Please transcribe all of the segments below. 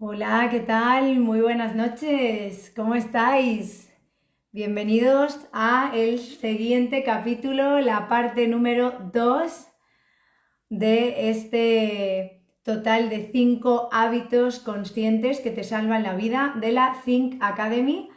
Hola, ¿qué tal? Muy buenas noches. ¿Cómo estáis? Bienvenidos a el siguiente capítulo, la parte número 2 de este total de 5 hábitos conscientes que te salvan la vida de la Think Academy.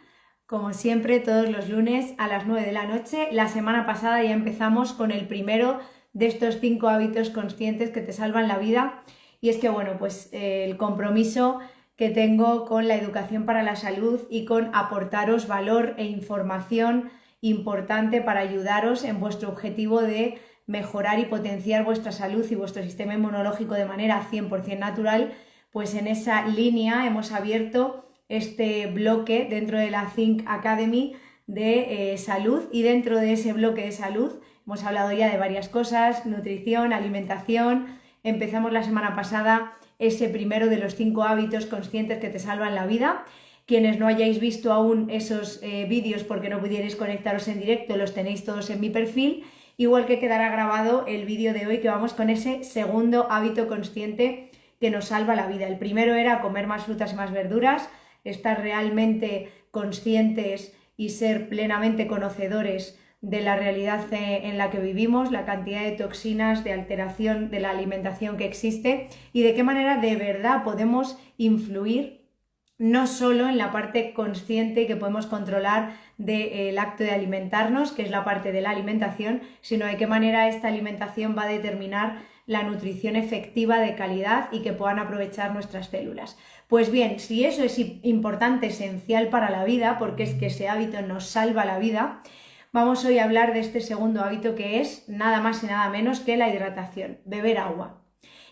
Como siempre, todos los lunes a las 9 de la noche. La semana pasada ya empezamos con el primero de estos 5 hábitos conscientes que te salvan la vida. Y es que, bueno, pues el compromiso que tengo con la educación para la salud y con aportaros valor e información importante para ayudaros en vuestro objetivo de mejorar y potenciar vuestra salud y vuestro sistema inmunológico de manera 100% natural, pues en esa línea hemos abierto este bloque dentro de la Think Academy de salud, y dentro de ese bloque de salud hemos hablado ya de varias cosas: nutrición, alimentación. Empezamos la semana pasada ese primero de los 5 hábitos conscientes que te salvan la vida. Quienes no hayáis visto aún esos vídeos porque no pudierais conectaros en directo, los tenéis todos en mi perfil, igual que quedará grabado el vídeo de hoy, que vamos con ese segundo hábito consciente que nos salva la vida. El primero era comer más frutas y más verduras, estar realmente conscientes y ser plenamente conocedores de la realidad en la que vivimos, la cantidad de toxinas, de alteración de la alimentación que existe y de qué manera de verdad podemos influir no solo en la parte consciente que podemos controlar del acto de alimentarnos, que es la parte de la alimentación, sino de qué manera esta alimentación va a determinar la nutrición efectiva de calidad y que puedan aprovechar nuestras células. Pues bien, si eso es importante, esencial para la vida, porque es que ese hábito nos salva la vida, vamos hoy a hablar de este segundo hábito, que es nada más y nada menos que la hidratación, beber agua.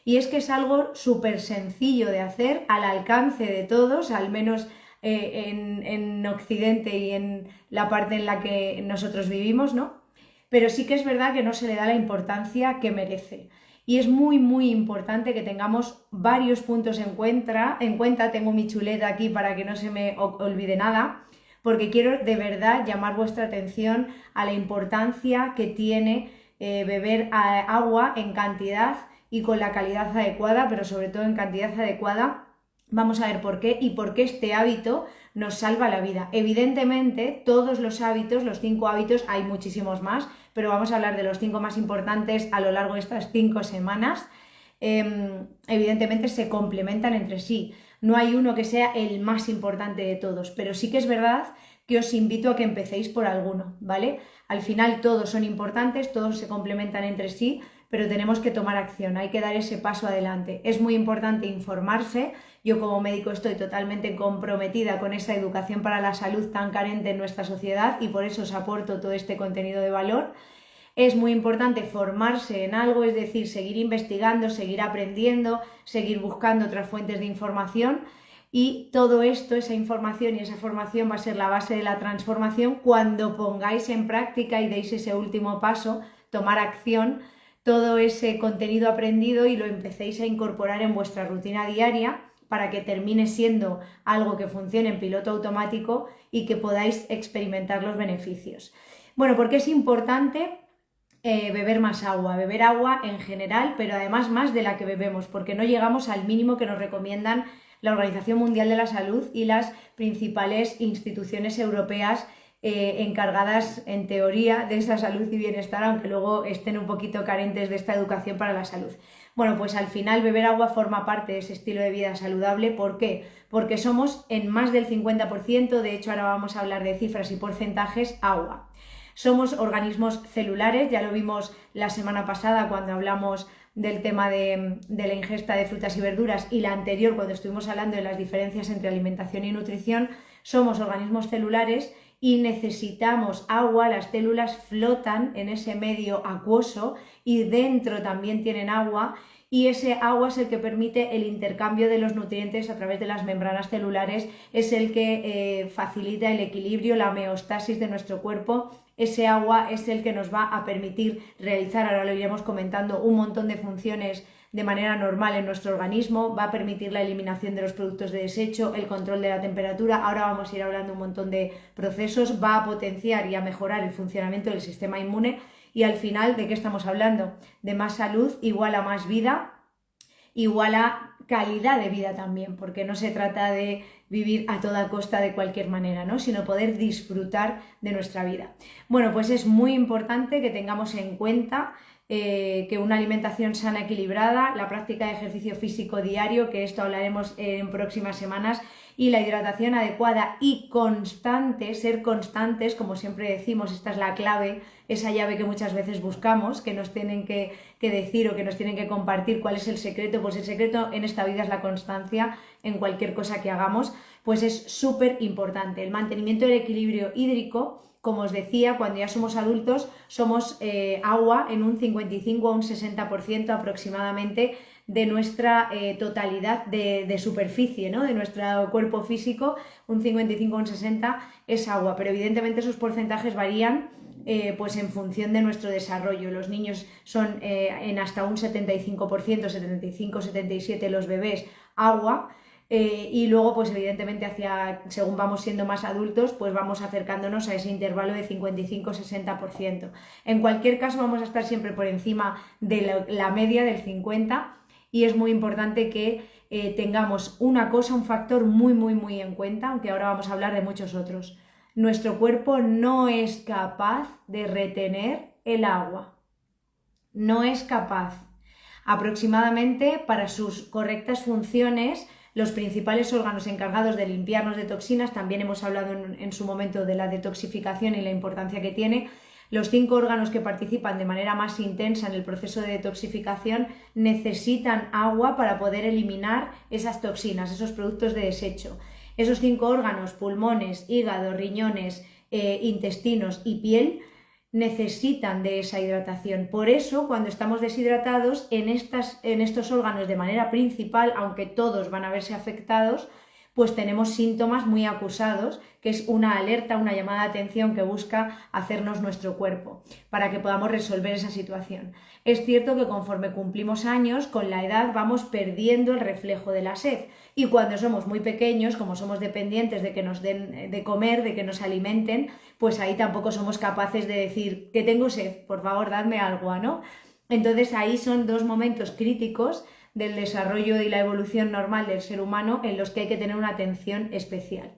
Y es que es algo súper sencillo de hacer, al alcance de todos, al menos en Occidente y en la parte en la que nosotros vivimos, ¿no? Pero sí que es verdad que no se le da la importancia que merece. Y es muy, muy importante que tengamos varios puntos en cuenta. Tengo mi chuleta aquí para que no se me olvide nada, porque quiero de verdad llamar vuestra atención a la importancia que tiene beber agua en cantidad y con la calidad adecuada, pero sobre todo en cantidad adecuada. Vamos a ver por qué y por qué este hábito nos salva la vida. Evidentemente, todos los hábitos, los 5 hábitos, hay muchísimos más, pero vamos a hablar de los 5 más importantes a lo largo de estas 5 semanas. Evidentemente se complementan entre sí. No hay uno que sea el más importante de todos, pero sí que es verdad que os invito a que empecéis por alguno, ¿vale? Al final todos son importantes, todos se complementan entre sí, pero tenemos que tomar acción, hay que dar ese paso adelante. Es muy importante informarse. Yo como médico estoy totalmente comprometida con esa educación para la salud tan carente en nuestra sociedad y por eso os aporto todo este contenido de valor. Es muy importante formarse en algo, es decir, seguir investigando, seguir aprendiendo, seguir buscando otras fuentes de información, y todo esto, esa información y esa formación va a ser la base de la transformación cuando pongáis en práctica y deis ese último paso, tomar acción, todo ese contenido aprendido y lo empecéis a incorporar en vuestra rutina diaria para que termine siendo algo que funcione en piloto automático y que podáis experimentar los beneficios. Bueno, ¿por qué es importante beber más agua? Beber agua en general, pero además más de la que bebemos, porque no llegamos al mínimo que nos recomiendan la Organización Mundial de la Salud y las principales instituciones europeas encargadas en teoría de esa salud y bienestar, aunque luego estén un poquito carentes de esta educación para la salud. Bueno, pues al final beber agua forma parte de ese estilo de vida saludable. ¿Por qué? Porque somos en más del 50%, de hecho ahora vamos a hablar de cifras y porcentajes, agua. Somos organismos celulares, ya lo vimos la semana pasada cuando hablamos del tema de la ingesta de frutas y verduras, y la anterior cuando estuvimos hablando de las diferencias entre alimentación y nutrición. Somos organismos celulares y necesitamos agua. Las células flotan en ese medio acuoso y dentro también tienen agua, y ese agua es el que permite el intercambio de los nutrientes a través de las membranas celulares, es el que facilita el equilibrio, la homeostasis de nuestro cuerpo. Ese agua es el que nos va a permitir realizar, ahora lo iremos comentando, un montón de funciones de manera normal en nuestro organismo. Va a permitir la eliminación de los productos de desecho, el control de la temperatura. Ahora vamos a ir hablando un montón de procesos. Va a potenciar y a mejorar el funcionamiento del sistema inmune. Y al final, ¿de qué estamos hablando? De más salud igual a más vida, igual a calidad de vida también, porque no se trata de vivir a toda costa de cualquier manera, ¿no? Sino poder disfrutar de nuestra vida. Bueno, pues es muy importante que tengamos en cuenta que una alimentación sana, equilibrada, la práctica de ejercicio físico diario, que esto hablaremos en próximas semanas, y la hidratación adecuada y constante, ser constantes, como siempre decimos, esta es la clave, esa llave que muchas veces buscamos, que nos tienen que decir o que nos tienen que compartir cuál es el secreto. Pues el secreto en esta vida es la constancia en cualquier cosa que hagamos, pues es súper importante. El mantenimiento del equilibrio hídrico, como os decía, cuando ya somos adultos, somos agua en un 55 a un 60% aproximadamente de nuestra totalidad de superficie, ¿no? De nuestro cuerpo físico, un 55 a un 60 es agua, pero evidentemente esos porcentajes varían pues en función de nuestro desarrollo. Los niños son en hasta un 75%, 75-77 los bebés, agua. Y luego, pues evidentemente, según vamos siendo más adultos, pues vamos acercándonos a ese intervalo de 55-60%. En cualquier caso, vamos a estar siempre por encima de la media del 50%, y es muy importante que tengamos una cosa, un factor muy en cuenta, aunque ahora vamos a hablar de muchos otros. Nuestro cuerpo no es capaz de retener el agua. No es capaz. Aproximadamente, para sus correctas funciones, los principales órganos encargados de limpiarnos de toxinas, también hemos hablado en su momento de la detoxificación y la importancia que tiene, los 5 órganos que participan de manera más intensa en el proceso de detoxificación necesitan agua para poder eliminar esas toxinas, esos productos de desecho. Esos 5 órganos, pulmones, hígado, riñones, intestinos y piel, necesitan de esa hidratación. Por eso, cuando estamos deshidratados, en estos órganos de manera principal, aunque todos van a verse afectados, pues tenemos síntomas muy acusados, que es una alerta, una llamada de atención que busca hacernos nuestro cuerpo para que podamos resolver esa situación. Es cierto que conforme cumplimos años, con la edad vamos perdiendo el reflejo de la sed, y cuando somos muy pequeños, como somos dependientes de que nos den de comer, de que nos alimenten, pues ahí tampoco somos capaces de decir que tengo sed, por favor, dadme agua, ¿no? Entonces ahí son 2 momentos críticos del desarrollo y la evolución normal del ser humano en los que hay que tener una atención especial.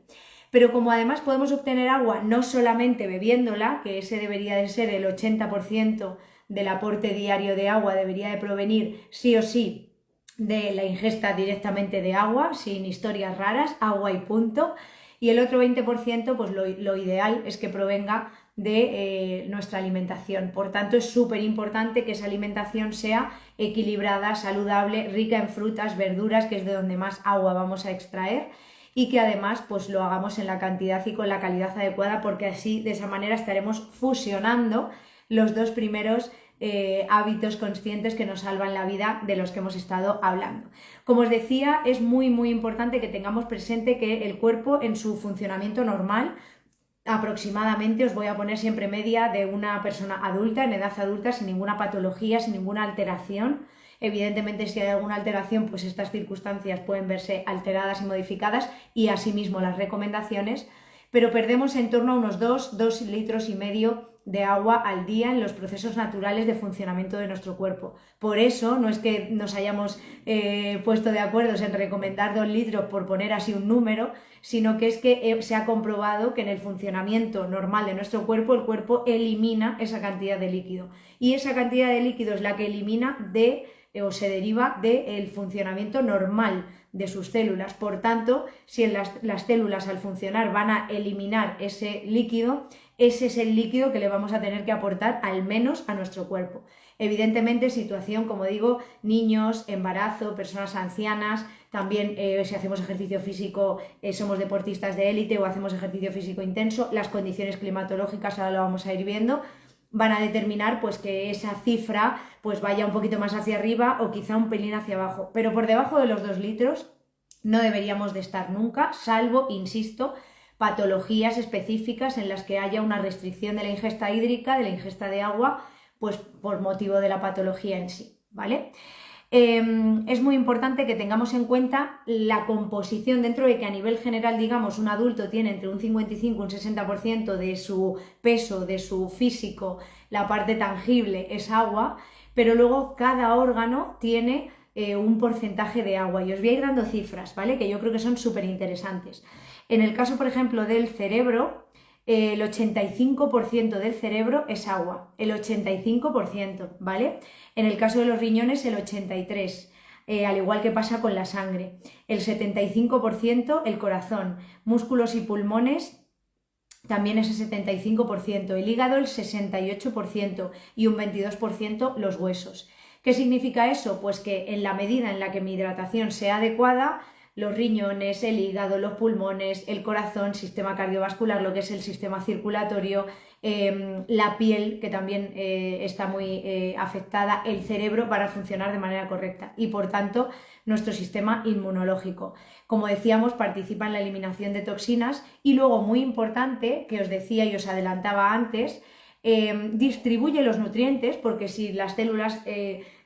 Pero como además podemos obtener agua no solamente bebiéndola, que ese debería de ser el 80% del aporte diario de agua, debería de provenir sí o sí de la ingesta directamente de agua, sin historias raras, agua y punto, y el otro 20%, pues lo ideal es que provenga de nuestra alimentación. Por tanto, es súper importante que esa alimentación sea equilibrada, saludable, rica en frutas, verduras, que es de donde más agua vamos a extraer, y que además pues lo hagamos en la cantidad y con la calidad adecuada, porque así, de esa manera, estaremos fusionando los 2 primeros hábitos conscientes que nos salvan la vida, de los que hemos estado hablando. Como os decía, es muy importante que tengamos presente que el cuerpo, en su funcionamiento normal, aproximadamente, os voy a poner siempre media de una persona adulta, en edad adulta, sin ninguna patología, sin ninguna alteración. Evidentemente, si hay alguna alteración, pues estas circunstancias pueden verse alteradas y modificadas, y asimismo las recomendaciones, pero perdemos en torno a unos 2 litros y medio de agua al día en los procesos naturales de funcionamiento de nuestro cuerpo. Por eso no es que nos hayamos puesto de acuerdo en recomendar 2 litros por poner así un número, sino que es que se ha comprobado que en el funcionamiento normal de nuestro cuerpo, el cuerpo elimina esa cantidad de líquido, y esa cantidad de líquido es la que elimina o se deriva del funcionamiento normal de sus células. Por tanto, si las células al funcionar van a eliminar ese líquido, ese es el líquido que le vamos a tener que aportar al menos a nuestro cuerpo. Evidentemente, situación, como digo, niños, embarazo, personas ancianas, también si hacemos ejercicio físico, somos deportistas de élite o hacemos ejercicio físico intenso, las condiciones climatológicas, ahora lo vamos a ir viendo, van a determinar pues que esa cifra pues vaya un poquito más hacia arriba o quizá un pelín hacia abajo, pero por debajo de los 2 litros no deberíamos de estar nunca, salvo, insisto, patologías específicas en las que haya una restricción de la ingesta hídrica, de la ingesta de agua, pues por motivo de la patología en sí, ¿vale? Es muy importante que tengamos en cuenta la composición, dentro de que a nivel general, digamos, un adulto tiene entre un 55 y un 60% de su peso, de su físico, la parte tangible es agua, pero luego cada órgano tiene un porcentaje de agua. Y os voy a ir dando cifras, ¿vale? Que yo creo que son súper interesantes. En el caso, por ejemplo, del cerebro, el 85% del cerebro es agua, el 85%, ¿vale? En el caso de los riñones, el 83%. Al igual que pasa con la sangre. El 75% el corazón, músculos y pulmones también ese 75%, el hígado el 68% y un 22% los huesos. ¿Qué significa eso? Pues que en la medida en la que mi hidratación sea adecuada, los riñones, el hígado, los pulmones, el corazón, sistema cardiovascular, lo que es el sistema circulatorio, la piel, que también está muy afectada, el cerebro, para funcionar de manera correcta y por tanto nuestro sistema inmunológico. Como decíamos, participa en la eliminación de toxinas y luego, muy importante, que os decía y os adelantaba antes, distribuye los nutrientes, porque si las células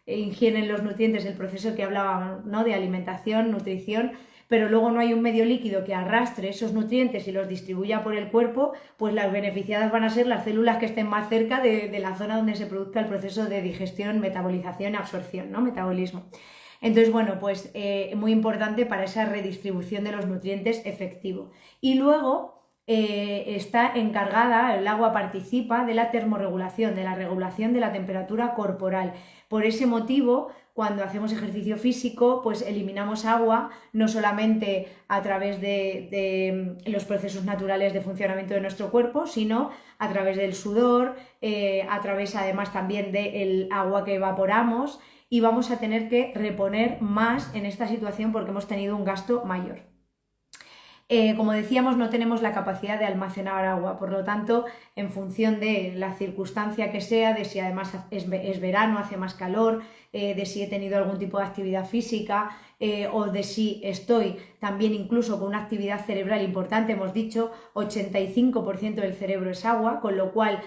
ingieren los nutrientes del proceso que hablábamos, ¿no?, de alimentación, nutrición, pero luego no hay un medio líquido que arrastre esos nutrientes y los distribuya por el cuerpo, pues las beneficiadas van a ser las células que estén más cerca de la zona donde se produzca el proceso de digestión, metabolización y absorción, ¿no?, metabolismo. Entonces, bueno, pues muy importante para esa redistribución de los nutrientes efectivo. Y luego está encargada, el agua participa de la termorregulación, de la regulación de la temperatura corporal. Por ese motivo, cuando hacemos ejercicio físico, pues eliminamos agua, no solamente a través de los procesos naturales de funcionamiento de nuestro cuerpo, sino a través del sudor, a través además también del agua que evaporamos, y vamos a tener que reponer más en esta situación porque hemos tenido un gasto mayor. Como decíamos, no tenemos la capacidad de almacenar agua, por lo tanto, en función de la circunstancia que sea, de si además es verano, hace más calor, de si he tenido algún tipo de actividad física o de si estoy también incluso con una actividad cerebral importante, hemos dicho, 85% del cerebro es agua, con lo cual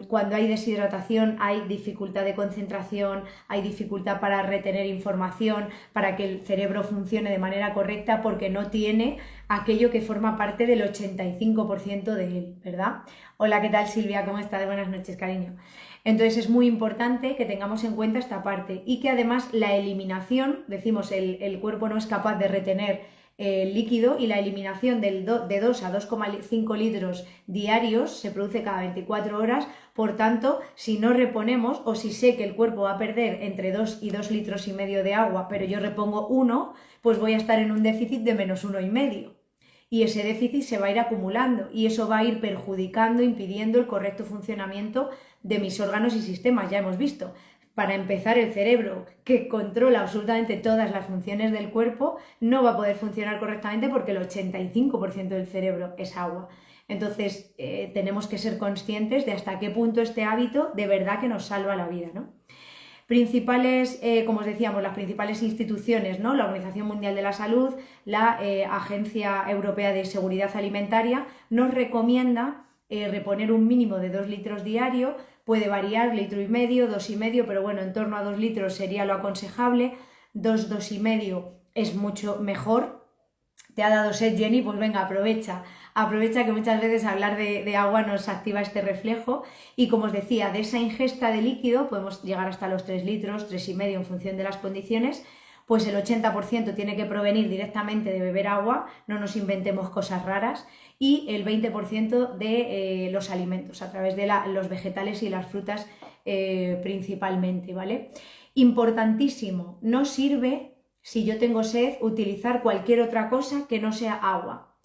cuando hay deshidratación hay dificultad de concentración, hay dificultad para retener información, para que el cerebro funcione de manera correcta porque no tiene aquello que forma parte del 85% de él, ¿verdad? Hola, ¿qué tal, Silvia? ¿Cómo estás? Buenas noches, cariño. Entonces es muy importante que tengamos en cuenta esta parte y que además la eliminación, decimos, el cuerpo no es capaz de retener el líquido y la eliminación de 2 a 2,5 litros diarios se produce cada 24 horas, por tanto, si no reponemos o si sé que el cuerpo va a perder entre 2 y 2,5 litros de agua, pero yo repongo 1, pues voy a estar en un déficit de menos 1,5. Y ese déficit se va a ir acumulando y eso va a ir perjudicando, impidiendo el correcto funcionamiento de mis órganos y sistemas. Ya hemos visto, para empezar, el cerebro, que controla absolutamente todas las funciones del cuerpo, no va a poder funcionar correctamente porque el 85% del cerebro es agua. Entonces tenemos que ser conscientes de hasta qué punto este hábito de verdad que nos salva la vida, ¿no? Principales, como os decíamos, las principales instituciones, ¿no?, la Organización Mundial de la Salud, la Agencia Europea de Seguridad Alimentaria, nos recomienda reponer un mínimo de 2 litros diario, puede variar, 1,5 litros, 2,5, pero bueno, en torno a 2 litros sería lo aconsejable, 2,5 es mucho mejor. ¿Te ha dado sed, Jenny? Pues venga, aprovecha que muchas veces hablar de agua nos activa este reflejo y, como os decía, de esa ingesta de líquido podemos llegar hasta los 3 litros, 3,5 en función de las condiciones, pues el 80% tiene que provenir directamente de beber agua, no nos inventemos cosas raras, y el 20% de los alimentos, a través de los vegetales y las frutas principalmente, ¿vale? Importantísimo, no sirve, si yo tengo sed, utilizar cualquier otra cosa que no sea agua.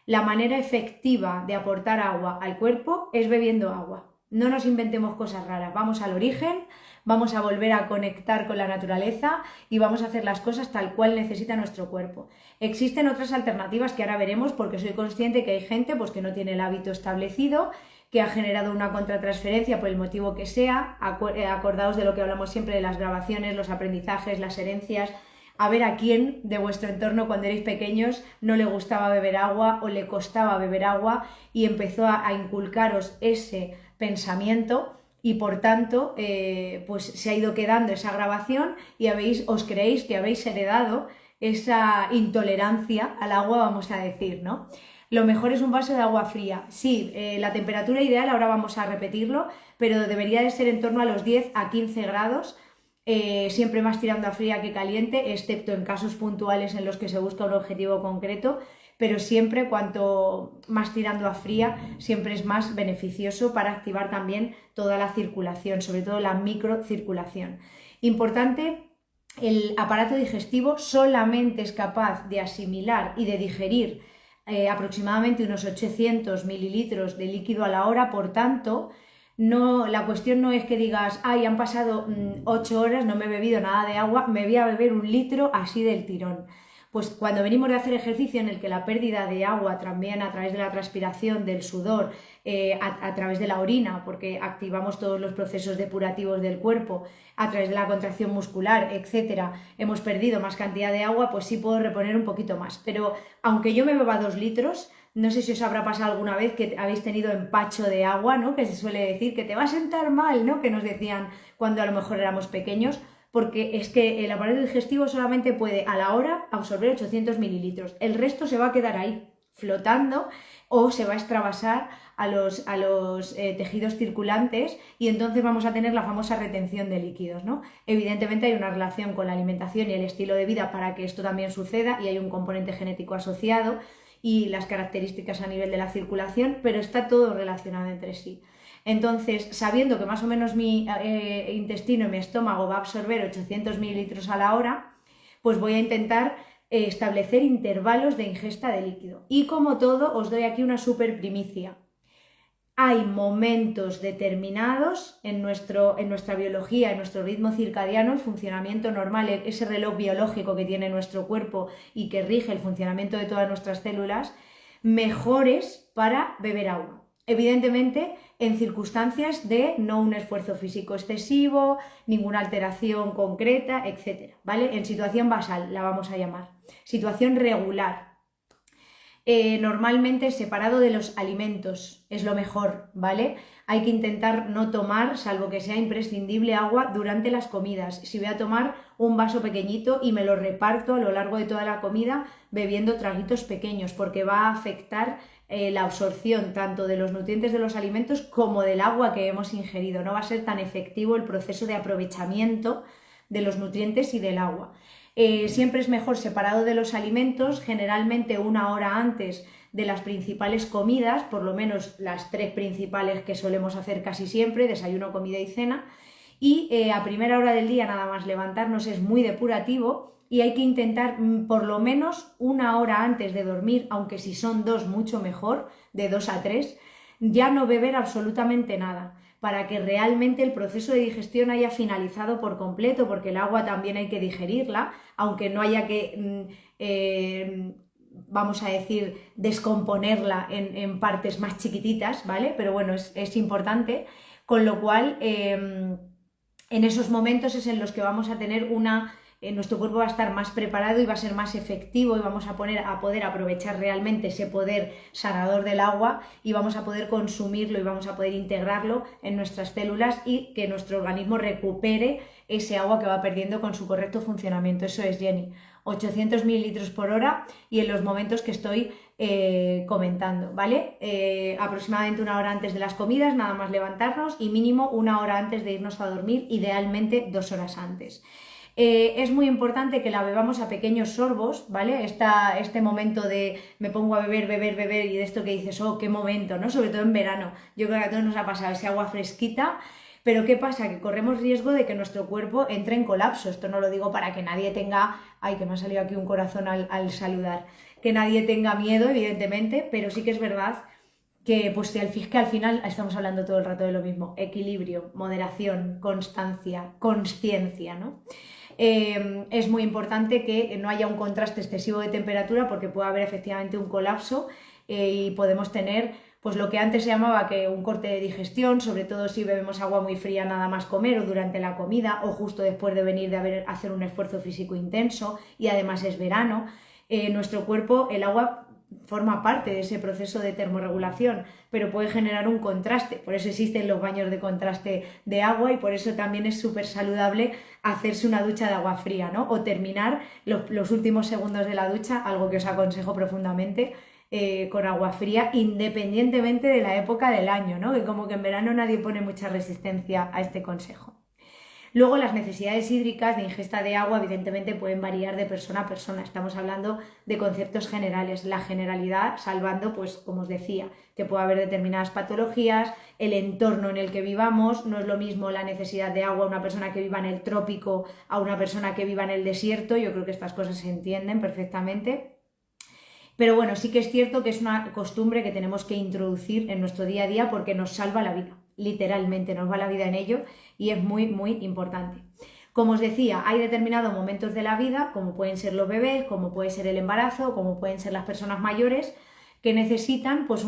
La manera efectiva de aportar agua al cuerpo es bebiendo agua. No nos inventemos cosas raras, vamos al origen, vamos a volver a conectar con la naturaleza y vamos a hacer las cosas tal cual necesita nuestro cuerpo. Existen otras alternativas que ahora veremos porque soy consciente que hay gente pues, que no tiene el hábito establecido, que ha generado una contratransferencia por el motivo que sea. Acordaos de lo que hablamos siempre de las grabaciones, los aprendizajes, las herencias. A ver a quién de vuestro entorno cuando erais pequeños no le gustaba beber agua o le costaba beber agua y empezó a inculcaros ese pensamiento y por tanto pues se ha ido quedando esa grabación y os creéis que habéis heredado esa intolerancia al agua, vamos a decir, ¿no? Lo mejor es un vaso de agua fría. Sí, la temperatura ideal, ahora vamos a repetirlo, pero debería de ser en torno a los 10 a 15 grados. siempre más tirando a fría que caliente, excepto en casos puntuales en los que se busca un objetivo concreto, pero siempre cuanto más tirando a fría, siempre es más beneficioso para activar también toda la circulación, sobre todo la microcirculación. Importante, el aparato digestivo solamente es capaz de asimilar y de digerir aproximadamente unos 800 mililitros de líquido a la hora, por tanto, no, la cuestión no es que digas, ay, han pasado 8 horas, no me he bebido nada de agua, me voy a beber 1 litro así del tirón. Pues cuando venimos de hacer ejercicio en el que la pérdida de agua también a través de la transpiración, del sudor, a través de la orina, porque activamos todos los procesos depurativos del cuerpo, a través de la contracción muscular, etcétera, hemos perdido más cantidad de agua, pues sí puedo reponer un poquito más. Pero aunque yo me beba 2 litros, no sé si os habrá pasado alguna vez que habéis tenido empacho de agua, ¿no? Que se suele decir que te va a sentar mal, ¿no? Que nos decían cuando a lo mejor éramos pequeños, porque es que el aparato digestivo solamente puede a la hora absorber 800 mililitros. El resto se va a quedar ahí flotando o se va a extravasar a los tejidos circulantes y entonces vamos a tener la famosa retención de líquidos, ¿no? Evidentemente hay una relación con la alimentación y el estilo de vida para que esto también suceda y hay un componente genético asociado y las características a nivel de la circulación, pero está todo relacionado entre sí. Entonces, sabiendo que más o menos mi intestino y mi estómago va a absorber 800 mililitros a la hora, pues voy a intentar establecer intervalos de ingesta de líquido. Y como todo, os doy aquí una super primicia. Hay momentos determinados en nuestra biología, en nuestro ritmo circadiano, el funcionamiento normal, ese reloj biológico que tiene nuestro cuerpo y que rige el funcionamiento de todas nuestras células, mejores para beber agua. Evidentemente, en circunstancias de no un esfuerzo físico excesivo, ninguna alteración concreta, etc. ¿Vale? En situación basal, la vamos a llamar. Situación regular. Normalmente separado de los alimentos es lo mejor, ¿vale? Hay que intentar no tomar, salvo que sea imprescindible, agua durante las comidas. Si voy a tomar un vaso pequeñito y me lo reparto a lo largo de toda la comida bebiendo traguitos pequeños, porque va a afectar la absorción tanto de los nutrientes de los alimentos como del agua que hemos ingerido. No va a ser tan efectivo el proceso de aprovechamiento de los nutrientes y del agua. Siempre es mejor separado de los alimentos, generalmente 1 hora antes de las principales comidas, por lo menos las 3 principales que solemos hacer casi siempre, desayuno, comida y cena, y a primera hora del día nada más levantarnos es muy depurativo y hay que intentar por lo menos 1 hora antes de dormir, aunque si son 2 mucho mejor, de 2 a 3, ya no beber absolutamente nada, para que realmente el proceso de digestión haya finalizado por completo, porque el agua también hay que digerirla, aunque no haya que, vamos a decir, descomponerla en partes más chiquititas, ¿vale? Pero bueno, es importante, con lo cual en esos momentos es en los que vamos a tener nuestro cuerpo va a estar más preparado y va a ser más efectivo y vamos a poder aprovechar realmente ese poder sanador del agua y vamos a poder consumirlo y vamos a poder integrarlo en nuestras células y que nuestro organismo recupere ese agua que va perdiendo con su correcto funcionamiento. Eso es, Jenny, 800 mililitros por hora y en los momentos que estoy comentando, ¿vale? Aproximadamente 1 hora antes de las comidas, nada más levantarnos y mínimo 1 hora antes de irnos a dormir, idealmente 2 horas antes. Es muy importante que la bebamos a pequeños sorbos, ¿vale? Este momento de me pongo a beber y de esto que dices, oh, qué momento, ¿no? Sobre todo en verano. Yo creo que a todos nos ha pasado ese agua fresquita, pero ¿qué pasa? Que corremos riesgo de que nuestro cuerpo entre en colapso. Esto no lo digo para que nadie tenga, ay, que me ha salido aquí un corazón al saludar, que nadie tenga miedo, evidentemente, pero sí que es verdad que pues que al final estamos hablando todo el rato de lo mismo, equilibrio, moderación, constancia, consciencia, ¿no? Es muy importante que no haya un contraste excesivo de temperatura porque puede haber efectivamente un colapso y podemos tener pues lo que antes se llamaba que un corte de digestión, sobre todo si bebemos agua muy fría nada más comer o durante la comida o justo después de venir de hacer un esfuerzo físico intenso y además es verano. Nuestro cuerpo, el agua forma parte de ese proceso de termorregulación, pero puede generar un contraste, por eso existen los baños de contraste de agua y por eso también es súper saludable hacerse una ducha de agua fría, ¿no? O terminar los últimos segundos de la ducha, algo que os aconsejo profundamente, con agua fría, independientemente de la época del año, ¿no? Que como que en verano nadie pone mucha resistencia a este consejo. Luego las necesidades hídricas de ingesta de agua evidentemente pueden variar de persona a persona. Estamos hablando de conceptos generales, la generalidad salvando, pues como os decía, que puede haber determinadas patologías, el entorno en el que vivamos, no es lo mismo la necesidad de agua a una persona que viva en el trópico a una persona que viva en el desierto. Yo creo que estas cosas se entienden perfectamente. Pero bueno, sí que es cierto que es una costumbre que tenemos que introducir en nuestro día a día porque nos salva la vida, literalmente nos va la vida en ello y es muy, muy importante. Como os decía, hay determinados momentos de la vida, como pueden ser los bebés, como puede ser el embarazo, como pueden ser las personas mayores, que necesitan pues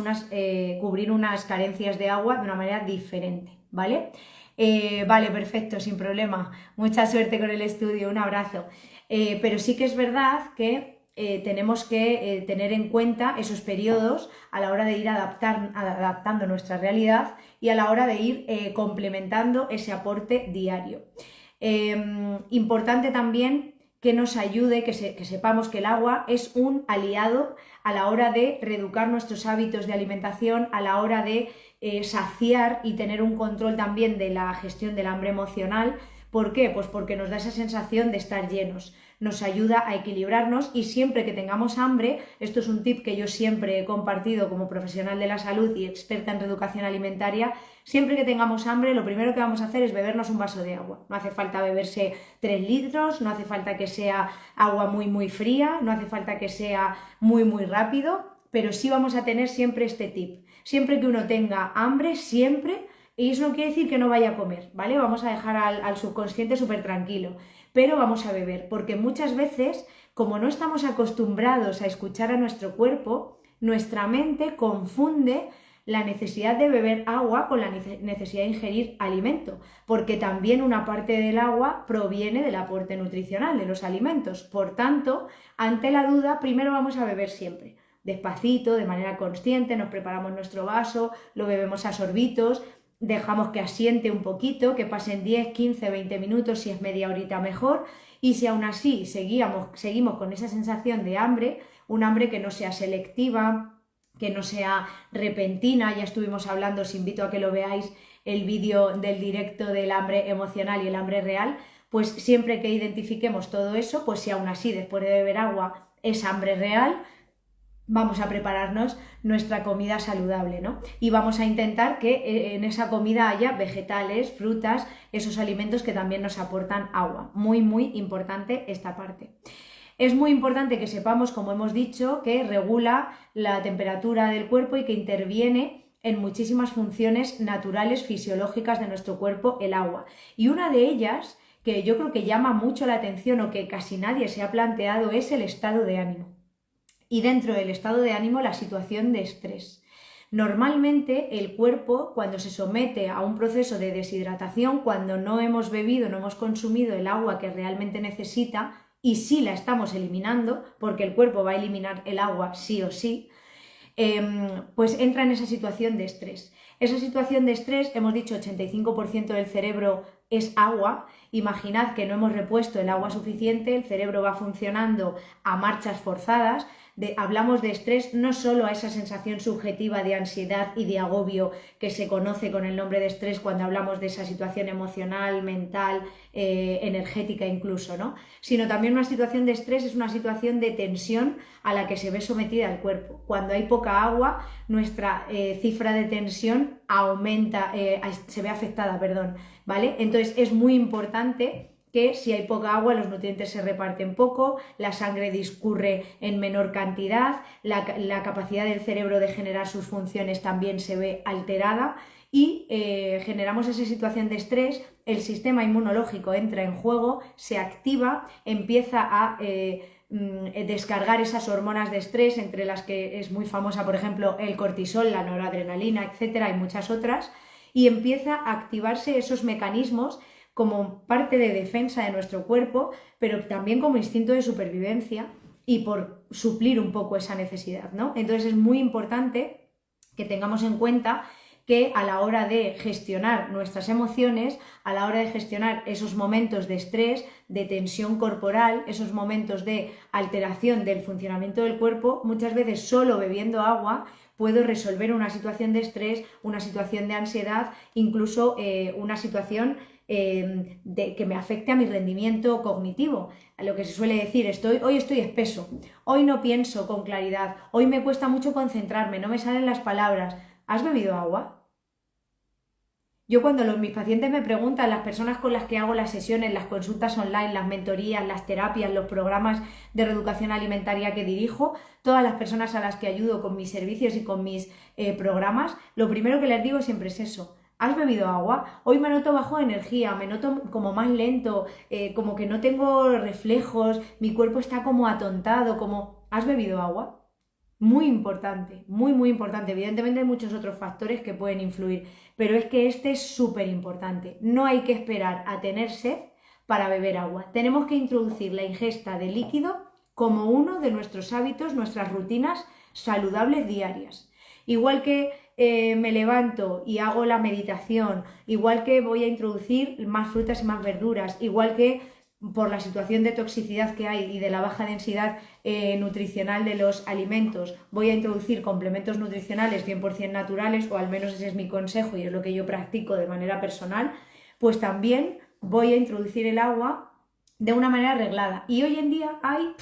cubrir unas carencias de agua de una manera diferente, ¿vale? Vale, perfecto, sin problema. Mucha suerte con el estudio, un abrazo. Pero sí que es verdad que tenemos que tener en cuenta esos periodos a la hora de ir adaptando nuestra realidad y a la hora de ir complementando ese aporte diario. Importante también que nos ayude, que sepamos que el agua es un aliado a la hora de reeducar nuestros hábitos de alimentación, a la hora de saciar y tener un control también de la gestión del hambre emocional. ¿Por qué? Pues porque nos da esa sensación de estar llenos, nos ayuda a equilibrarnos y siempre que tengamos hambre, esto es un tip que yo siempre he compartido como profesional de la salud y experta en reeducación alimentaria, siempre que tengamos hambre lo primero que vamos a hacer es bebernos un vaso de agua. No hace falta beberse 3 litros, no hace falta que sea agua muy muy fría, no hace falta que sea muy muy rápido, pero sí vamos a tener siempre este tip. Siempre que uno tenga hambre, siempre. Y eso no quiere decir que no vaya a comer, ¿vale? Vamos a dejar al subconsciente súper tranquilo, pero vamos a beber, porque muchas veces, como no estamos acostumbrados a escuchar a nuestro cuerpo, nuestra mente confunde la necesidad de beber agua con la necesidad de ingerir alimento, porque también una parte del agua proviene del aporte nutricional de los alimentos. Por tanto, ante la duda, primero vamos a beber siempre. Despacito, de manera consciente, nos preparamos nuestro vaso, lo bebemos a sorbitos, dejamos que asiente un poquito, que pasen 10, 15, 20 minutos, si es media horita mejor, y si aún así seguimos con esa sensación de hambre, un hambre que no sea selectiva, que no sea repentina, ya estuvimos hablando, os invito a que lo veáis, el vídeo del directo del hambre emocional y el hambre real, pues siempre que identifiquemos todo eso, pues si aún así después de beber agua es hambre real, vamos a prepararnos nuestra comida saludable, ¿no? Y vamos a intentar que en esa comida haya vegetales, frutas, esos alimentos que también nos aportan agua. Muy, muy importante esta parte. Es muy importante que sepamos, como hemos dicho, que regula la temperatura del cuerpo y que interviene en muchísimas funciones naturales, fisiológicas de nuestro cuerpo, el agua. Y una de ellas, que yo creo que llama mucho la atención o que casi nadie se ha planteado, es el estado de ánimo. Y dentro del estado de ánimo, la situación de estrés. Normalmente el cuerpo, cuando se somete a un proceso de deshidratación, cuando no hemos bebido, no hemos consumido el agua que realmente necesita, y sí la estamos eliminando, porque el cuerpo va a eliminar el agua sí o sí, pues entra en esa situación de estrés. Esa situación de estrés, hemos dicho 85% del cerebro es agua. Imaginad que no hemos repuesto el agua suficiente, el cerebro va funcionando a marchas forzadas. Hablamos de estrés no solo a esa sensación subjetiva de ansiedad y de agobio que se conoce con el nombre de estrés cuando hablamos de esa situación emocional, mental, energética incluso, ¿no? Sino también una situación de estrés es una situación de tensión a la que se ve sometida el cuerpo. Cuando hay poca agua, nuestra cifra de tensión aumenta, se ve afectada, perdón, ¿vale? Entonces es muy importante que si hay poca agua los nutrientes se reparten poco, la sangre discurre en menor cantidad, la capacidad del cerebro de generar sus funciones también se ve alterada y generamos esa situación de estrés, el sistema inmunológico entra en juego, se activa, empieza a descargar esas hormonas de estrés, entre las que es muy famosa, por ejemplo, el cortisol, la noradrenalina, etcétera, y muchas otras, y empieza a activarse esos mecanismos como parte de defensa de nuestro cuerpo, pero también como instinto de supervivencia y por suplir un poco esa necesidad, ¿no? Entonces es muy importante que tengamos en cuenta que a la hora de gestionar nuestras emociones, a la hora de gestionar esos momentos de estrés, de tensión corporal, esos momentos de alteración del funcionamiento del cuerpo, muchas veces solo bebiendo agua puedo resolver una situación de estrés, una situación de ansiedad, incluso una situación que me afecte a mi rendimiento cognitivo. A lo que se suele decir, hoy estoy espeso, hoy no pienso con claridad, hoy me cuesta mucho concentrarme, no me salen las palabras. ¿Has bebido agua? Yo cuando mis pacientes me preguntan, las personas con las que hago las sesiones, las consultas online, las mentorías, las terapias, los programas de reeducación alimentaria que dirijo, todas las personas a las que ayudo con mis servicios y con mis programas, lo primero que les digo siempre es eso. ¿Has bebido agua? Hoy me noto bajo de energía, me noto como más lento, como que no tengo reflejos, mi cuerpo está como atontado, como ¿has bebido agua? Muy importante, muy, muy importante. Evidentemente hay muchos otros factores que pueden influir, pero es que este es súper importante. No hay que esperar a tener sed para beber agua. Tenemos que introducir la ingesta de líquido como uno de nuestros hábitos, nuestras rutinas saludables diarias. Igual que me levanto y hago la meditación, igual que voy a introducir más frutas y más verduras, igual que por la situación de toxicidad que hay y de la baja densidad nutricional de los alimentos, voy a introducir complementos nutricionales 100% naturales, o al menos ese es mi consejo y es lo que yo practico de manera personal, pues también voy a introducir el agua de una manera reglada. Y hoy en día hay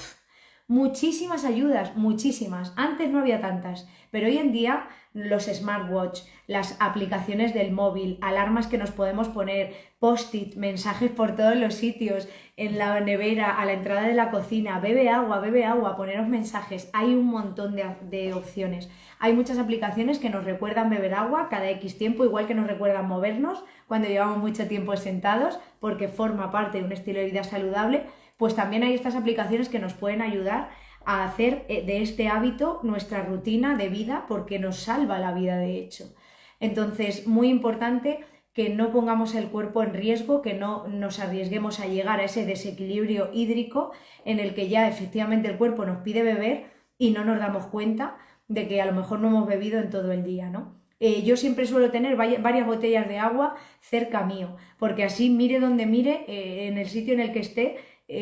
muchísimas ayudas, muchísimas. Antes no había tantas, pero hoy en día los smartwatch, las aplicaciones del móvil, alarmas que nos podemos poner, post-it, mensajes por todos los sitios, en la nevera, a la entrada de la cocina, bebe agua, poneros mensajes. Hay un montón de opciones. Hay muchas aplicaciones que nos recuerdan beber agua cada X tiempo, igual que nos recuerdan movernos cuando llevamos mucho tiempo sentados, porque forma parte de un estilo de vida saludable. Pues también hay estas aplicaciones que nos pueden ayudar a hacer de este hábito nuestra rutina de vida, porque nos salva la vida de hecho. Entonces, muy importante que no pongamos el cuerpo en riesgo, que no nos arriesguemos a llegar a ese desequilibrio hídrico en el que ya efectivamente el cuerpo nos pide beber y no nos damos cuenta de que a lo mejor no hemos bebido en todo el día, ¿no? Yo siempre suelo tener varias botellas de agua cerca mío, porque así mire donde mire, en el sitio en el que esté,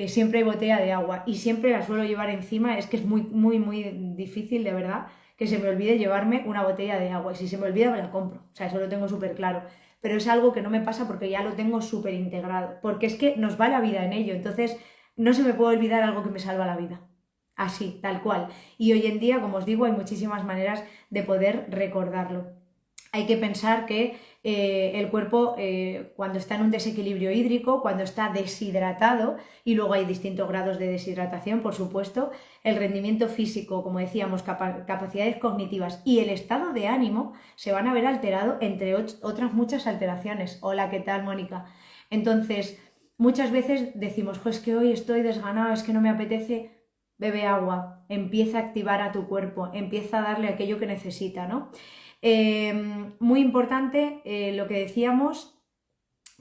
siempre hay botella de agua y siempre la suelo llevar encima. Es que es muy, muy, muy difícil, de verdad, que se me olvide llevarme una botella de agua, y si se me olvida me la compro, o sea, eso lo tengo súper claro, pero es algo que no me pasa porque ya lo tengo súper integrado, porque es que nos va la vida en ello, entonces no se me puede olvidar algo que me salva la vida, así, tal cual. Y hoy en día, como os digo, hay muchísimas maneras de poder recordarlo. Hay que pensar que el cuerpo cuando está en un desequilibrio hídrico, cuando está deshidratado, y luego hay distintos grados de deshidratación, por supuesto, el rendimiento físico, como decíamos, capacidades cognitivas y el estado de ánimo se van a ver alterados, entre otras muchas alteraciones. Hola, ¿qué tal, Mónica? Entonces, muchas veces decimos, es que hoy estoy desganado, es que no me apetece. Bebe agua, empieza a activar a tu cuerpo, empieza a darle aquello que necesita, ¿no? Muy importante lo que decíamos,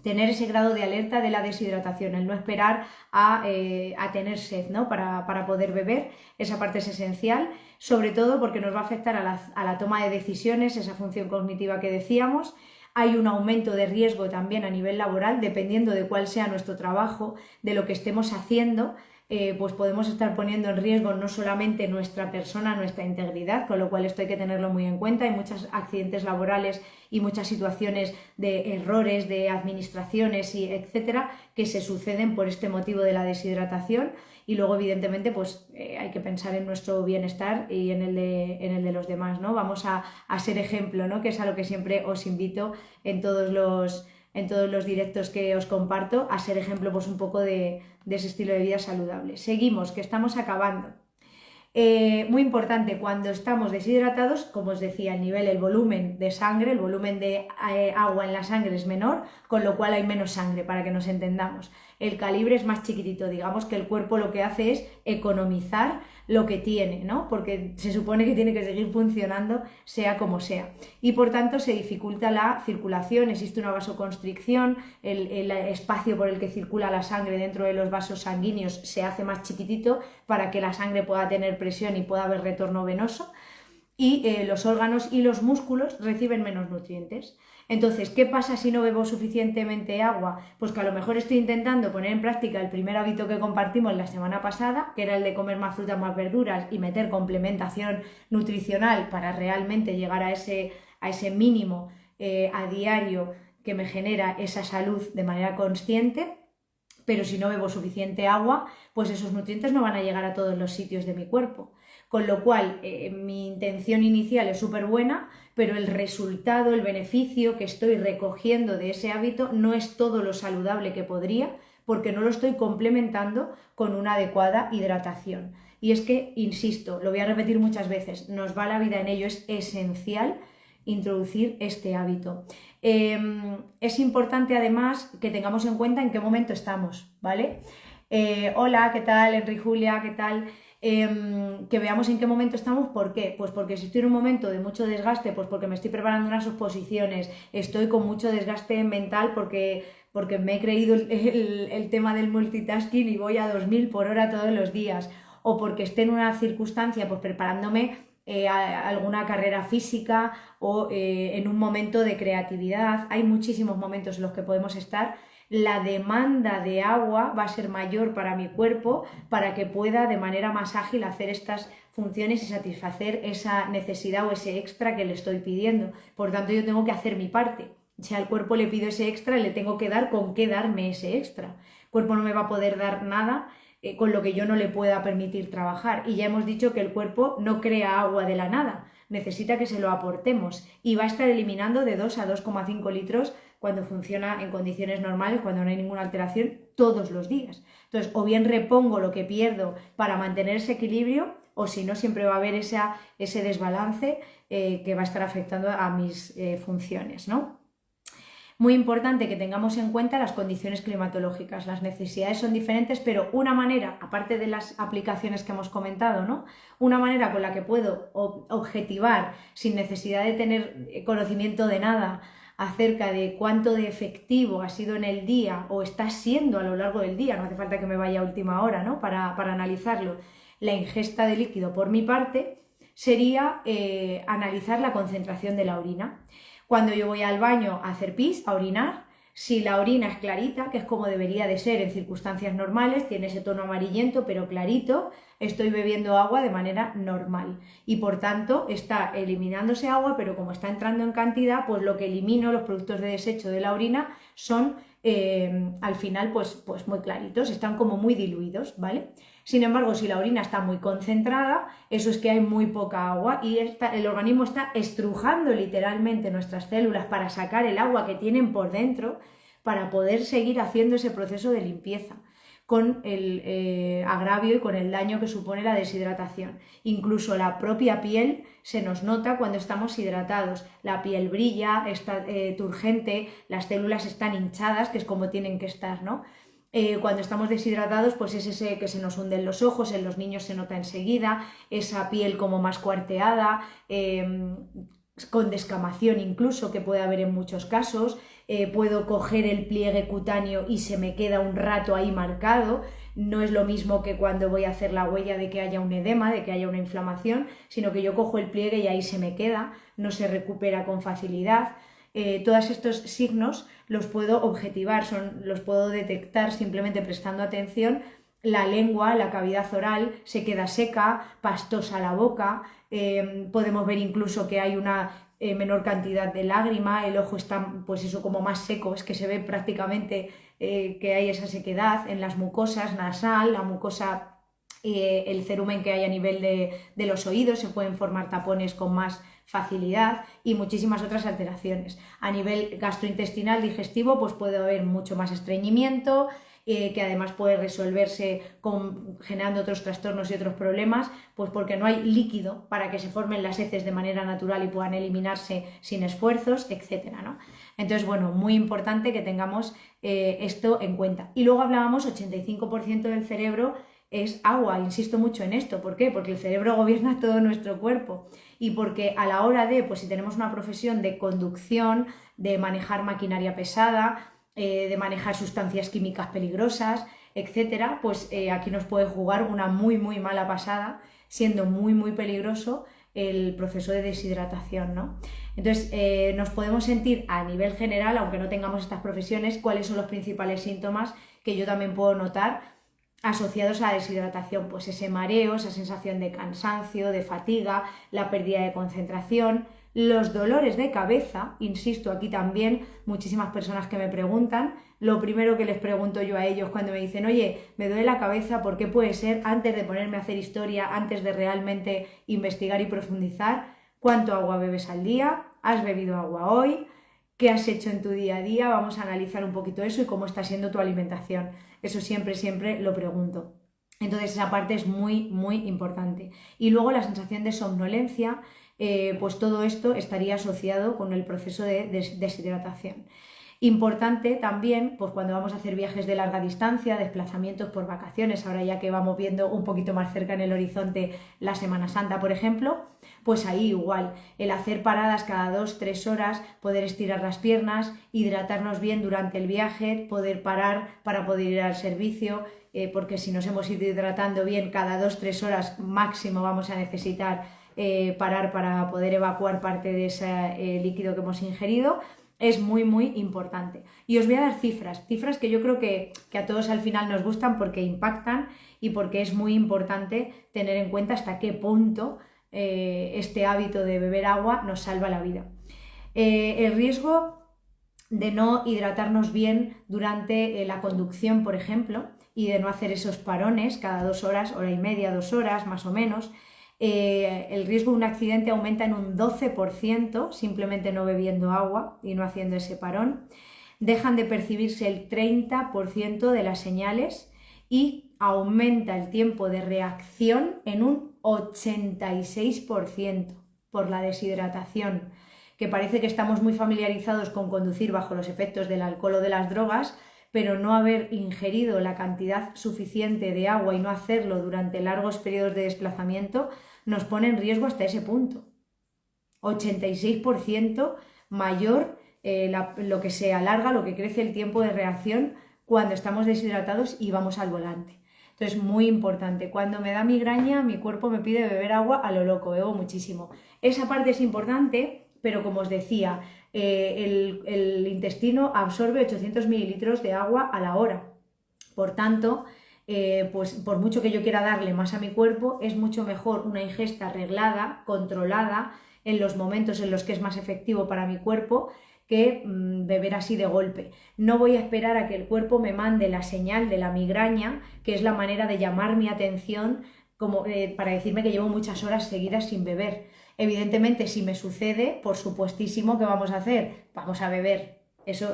tener ese grado de alerta de la deshidratación, el no esperar a tener sed, ¿no? para poder beber. Esa parte es esencial, sobre todo porque nos va a afectar a la toma de decisiones, esa función cognitiva que decíamos. Hay un aumento de riesgo también a nivel laboral, dependiendo de cuál sea nuestro trabajo, de lo que estemos haciendo. Pues podemos estar poniendo en riesgo no solamente nuestra persona, nuestra integridad, con lo cual esto hay que tenerlo muy en cuenta. Hay muchos accidentes laborales y muchas situaciones de errores de administraciones y etcétera que se suceden por este motivo de la deshidratación, y luego evidentemente pues hay que pensar en nuestro bienestar y en el de los demás, ¿no? Vamos a ser ejemplo, ¿no? Que es a lo que siempre os invito en todos los directos que os comparto, a ser ejemplo pues un poco de ese estilo de vida saludable. Seguimos, que estamos acabando. Muy importante, cuando estamos deshidratados, como os decía, el volumen de sangre, el volumen de agua en la sangre es menor, con lo cual hay menos sangre, para que nos entendamos. El calibre es más chiquitito, digamos que el cuerpo lo que hace es economizar lo que tiene, ¿no? Porque se supone que tiene que seguir funcionando sea como sea. Y por tanto se dificulta la circulación, existe una vasoconstricción, el espacio por el que circula la sangre dentro de los vasos sanguíneos se hace más chiquitito para que la sangre pueda tener presión y pueda haber retorno venoso, y los órganos y los músculos reciben menos nutrientes. Entonces, ¿qué pasa si no bebo suficientemente agua? Pues que a lo mejor estoy intentando poner en práctica el primer hábito que compartimos la semana pasada, que era el de comer más frutas, más verduras y meter complementación nutricional para realmente llegar a ese mínimo a diario que me genera esa salud de manera consciente, pero si no bebo suficiente agua, pues esos nutrientes no van a llegar a todos los sitios de mi cuerpo. Con lo cual, mi intención inicial es súper buena, pero el resultado, el beneficio que estoy recogiendo de ese hábito no es todo lo saludable que podría, porque no lo estoy complementando con una adecuada hidratación. Y es que, insisto, lo voy a repetir muchas veces, nos va la vida en ello, es esencial introducir este hábito. Es importante además que tengamos en cuenta en qué momento estamos, ¿vale? Hola, ¿qué tal? Enri, Julia, ¿qué tal? Que veamos en qué momento estamos. ¿Por qué? Pues porque si estoy en un momento de mucho desgaste, pues porque me estoy preparando unas oposiciones, estoy con mucho desgaste mental porque me he creído el tema del multitasking y voy a 2000 por hora todos los días, o porque esté en una circunstancia pues preparándome a alguna carrera física o en un momento de creatividad. Hay muchísimos momentos en los que podemos estar. La demanda de agua va a ser mayor para mi cuerpo para que pueda de manera más ágil hacer estas funciones y satisfacer esa necesidad o ese extra que le estoy pidiendo. Por tanto, yo tengo que hacer mi parte. Si al cuerpo le pido ese extra, le tengo que dar con qué darme ese extra. El cuerpo no me va a poder dar nada con lo que yo no le pueda permitir trabajar. Y ya hemos dicho que el cuerpo no crea agua de la nada, necesita que se lo aportemos y va a estar eliminando de 2 a 2,5 litros cuando funciona en condiciones normales, cuando no hay ninguna alteración, todos los días. Entonces, o bien repongo lo que pierdo para mantener ese equilibrio, o si no, siempre va a haber ese desbalance que va a estar afectando a mis funciones, ¿no? Muy importante que tengamos en cuenta las condiciones climatológicas. Las necesidades son diferentes, pero una manera, aparte de las aplicaciones que hemos comentado, ¿no? Una manera con la que puedo objetivar, sin necesidad de tener conocimiento de nada, acerca de cuánto de efectivo ha sido en el día o está siendo a lo largo del día, no hace falta que me vaya a última hora, ¿no? para analizarlo, la ingesta de líquido por mi parte, sería analizar la concentración de la orina. Cuando yo voy al baño a hacer pis, a orinar, si la orina es clarita, que es como debería de ser en circunstancias normales, tiene ese tono amarillento pero clarito, estoy bebiendo agua de manera normal y por tanto está eliminándose agua, pero como está entrando en cantidad, pues lo que elimino, los productos de desecho de la orina, son al final pues muy claritos, están como muy diluidos, ¿vale? Sin embargo, si la orina está muy concentrada, eso es que hay muy poca agua y el organismo está estrujando literalmente nuestras células para sacar el agua que tienen por dentro para poder seguir haciendo ese proceso de limpieza con el agravio y con el daño que supone la deshidratación. Incluso la propia piel se nos nota cuando estamos hidratados. La piel brilla, está turgente, las células están hinchadas, que es como tienen que estar, ¿no? Cuando estamos deshidratados, pues es ese que se nos hunden los ojos, en los niños se nota enseguida, esa piel como más cuarteada, con descamación incluso, que puede haber en muchos casos, puedo coger el pliegue cutáneo y se me queda un rato ahí marcado. No es lo mismo que cuando voy a hacer la huella de que haya un edema, de que haya una inflamación, sino que yo cojo el pliegue y ahí se me queda, no se recupera con facilidad. Todos estos signos los puedo objetivar, los puedo detectar simplemente prestando atención. La lengua, la cavidad oral se queda seca, pastosa la boca, podemos ver incluso que hay una menor cantidad de lágrima, el ojo está pues eso como más seco, es que se ve prácticamente que hay esa sequedad en las mucosas nasal, la mucosa, el cerumen que hay a nivel de los oídos, se pueden formar tapones con más facilidad y muchísimas otras alteraciones. A nivel gastrointestinal digestivo pues puede haber mucho más estreñimiento, que además puede resolverse generando otros trastornos y otros problemas, pues porque no hay líquido para que se formen las heces de manera natural y puedan eliminarse sin esfuerzos, etcétera, ¿no? Entonces, bueno, muy importante que tengamos esto en cuenta. Y luego hablábamos, 85% del cerebro es agua, insisto mucho en esto. ¿Por qué? Porque el cerebro gobierna todo nuestro cuerpo y porque a la hora de, pues si tenemos una profesión de conducción, de manejar maquinaria pesada, de manejar sustancias químicas peligrosas, etcétera, pues aquí nos puede jugar una muy mala pasada, siendo muy peligroso el proceso de deshidratación, ¿no? Entonces nos podemos sentir a nivel general, aunque no tengamos estas profesiones, cuáles son los principales síntomas que yo también puedo notar asociados a la deshidratación, pues ese mareo, esa sensación de cansancio, de fatiga, la pérdida de concentración, Los dolores de cabeza, insisto, aquí también muchísimas personas que me preguntan, lo primero que les pregunto yo a ellos cuando me dicen, oye, me duele la cabeza, ¿por qué puede ser? Antes de ponerme a hacer historia, antes de realmente investigar y profundizar, ¿cuánto agua bebes al día? ¿Has bebido agua hoy? ¿Qué has hecho en tu día a día? Vamos a analizar un poquito eso y cómo está siendo tu alimentación. Eso siempre lo pregunto. Entonces esa parte es muy importante. Y luego la sensación de somnolencia, pues todo esto estaría asociado con el proceso de deshidratación. Importante también, pues cuando vamos a hacer viajes de larga distancia, desplazamientos por vacaciones, ahora ya que vamos viendo un poquito más cerca en el horizonte la Semana Santa, por ejemplo, pues ahí igual, el hacer paradas cada 2-3 horas, poder estirar las piernas, hidratarnos bien durante el viaje, poder parar para poder ir al servicio, porque si nos hemos ido hidratando bien cada 2-3 horas máximo vamos a necesitar parar para poder evacuar parte de ese líquido que hemos ingerido. Es muy importante. Y os voy a dar cifras que yo creo que a todos al final nos gustan porque impactan y porque es muy importante tener en cuenta hasta qué punto este hábito de beber agua nos salva la vida. El riesgo de no hidratarnos bien durante la conducción, por ejemplo, y de no hacer esos parones cada 2 horas, hora y media, 2 horas más o menos. El riesgo de un accidente aumenta en un 12% simplemente no bebiendo agua y no haciendo ese parón. Dejan de percibirse el 30% de las señales y aumenta el tiempo de reacción en un 86% por la deshidratación, que parece que estamos muy familiarizados con conducir bajo los efectos del alcohol o de las drogas, pero no haber ingerido la cantidad suficiente de agua y no hacerlo durante largos periodos de desplazamiento nos pone en riesgo hasta ese punto. 86% mayor lo que se alarga, lo que crece el tiempo de reacción cuando estamos deshidratados y vamos al volante. Entonces, muy importante, cuando me da migraña, mi cuerpo me pide beber agua a lo loco, bebo muchísimo. Esa parte es importante, pero como os decía, el intestino absorbe 800 mililitros de agua a la hora. Por tanto, pues por mucho que yo quiera darle más a mi cuerpo, es mucho mejor una ingesta reglada, controlada, en los momentos en los que es más efectivo para mi cuerpo, que beber así de golpe. No voy a esperar a que el cuerpo me mande la señal de la migraña, que es la manera de llamar mi atención como, para decirme que llevo muchas horas seguidas sin beber. Evidentemente, si me sucede, por supuestísimo, ¿qué vamos a hacer? Vamos a beber. Eso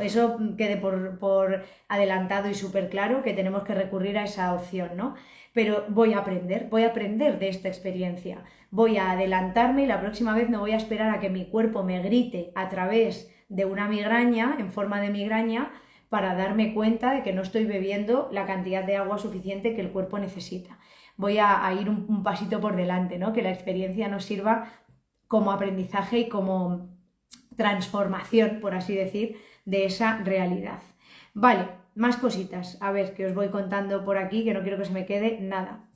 quede por adelantado y súper claro que tenemos que recurrir a esa opción, ¿no? Pero voy a aprender de esta experiencia. Voy a adelantarme y la próxima vez no voy a esperar a que mi cuerpo me grite a través de una migraña, en forma de migraña, para darme cuenta de que no estoy bebiendo la cantidad de agua suficiente que el cuerpo necesita. Voy a ir un pasito por delante, ¿no? Que la experiencia nos sirva como aprendizaje y como transformación, por así decir, de esa realidad. Vale, más cositas, a ver, que os voy contando por aquí, que no quiero que se me quede nada.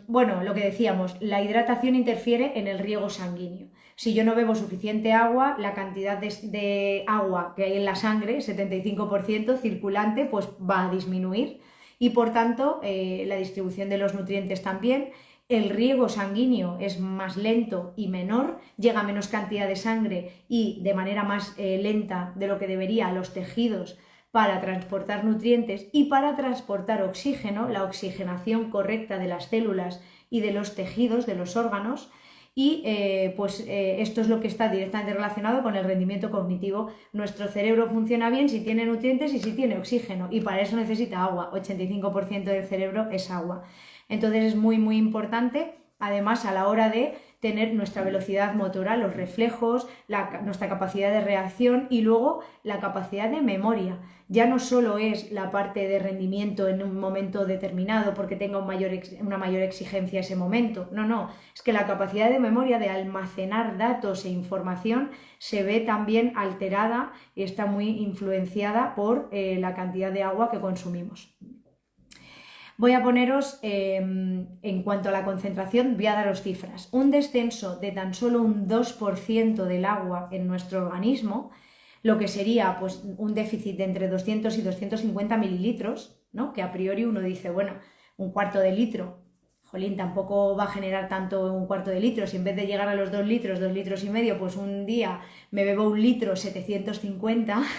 Bueno, lo que decíamos, la hidratación interfiere en el riego sanguíneo. Si yo no bebo suficiente agua, la cantidad de agua que hay en la sangre, 75% circulante, pues va a disminuir y por tanto la distribución de los nutrientes también. El riego sanguíneo es más lento y menor, llega a menos cantidad de sangre y de manera más lenta de lo que debería a los tejidos para transportar nutrientes y para transportar oxígeno, la oxigenación correcta de las células y de los tejidos, de los órganos, y esto es lo que está directamente relacionado con el rendimiento cognitivo. Nuestro cerebro funciona bien si tiene nutrientes y si tiene oxígeno, y para eso necesita agua. 85% del cerebro es agua. Entonces es muy importante, además, a la hora de tener nuestra velocidad motora, los reflejos, nuestra capacidad de reacción y luego la capacidad de memoria. Ya no solo es la parte de rendimiento en un momento determinado porque tenga una mayor exigencia ese momento. No, es que la capacidad de memoria, de almacenar datos e información, se ve también alterada y está muy influenciada por la cantidad de agua que consumimos. Voy a poneros, en cuanto a la concentración, voy a daros cifras. Un descenso de tan solo un 2% del agua en nuestro organismo, lo que sería pues, un déficit de entre 200 y 250 mililitros, ¿no? Que a priori uno dice, bueno, un cuarto de litro, jolín, tampoco va a generar tanto un cuarto de litro. Si en vez de llegar a los 2 litros, 2 litros y medio, pues un día me bebo 1,750 litros,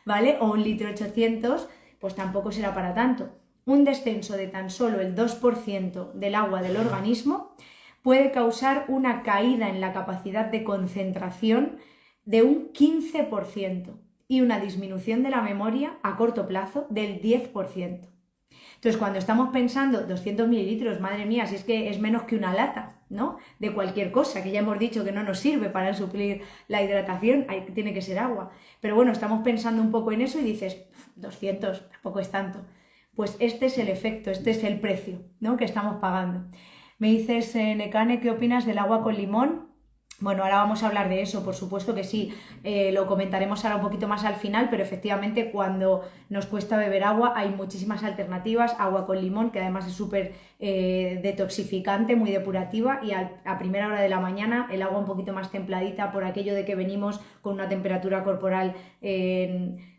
¿vale? O 1,800 litros, pues tampoco será para tanto. Un descenso de tan solo el 2% del agua del organismo puede causar una caída en la capacidad de concentración de un 15% y una disminución de la memoria a corto plazo del 10%. Entonces, cuando estamos pensando 200 mililitros, madre mía, si es que es menos que una lata, ¿no? De cualquier cosa, que ya hemos dicho que no nos sirve para suplir la hidratación, tiene que ser agua. Pero bueno, estamos pensando un poco en eso y dices, 200, tampoco es tanto. Pues este es el efecto, este es el precio, ¿no?, que estamos pagando. Me dices, Nekane, ¿qué opinas del agua con limón? Bueno, ahora vamos a hablar de eso, por supuesto que sí, lo comentaremos ahora un poquito más al final, pero efectivamente cuando nos cuesta beber agua hay muchísimas alternativas, agua con limón, que además es súper detoxificante, muy depurativa, y a primera hora de la mañana el agua un poquito más templadita por aquello de que venimos con una temperatura corporal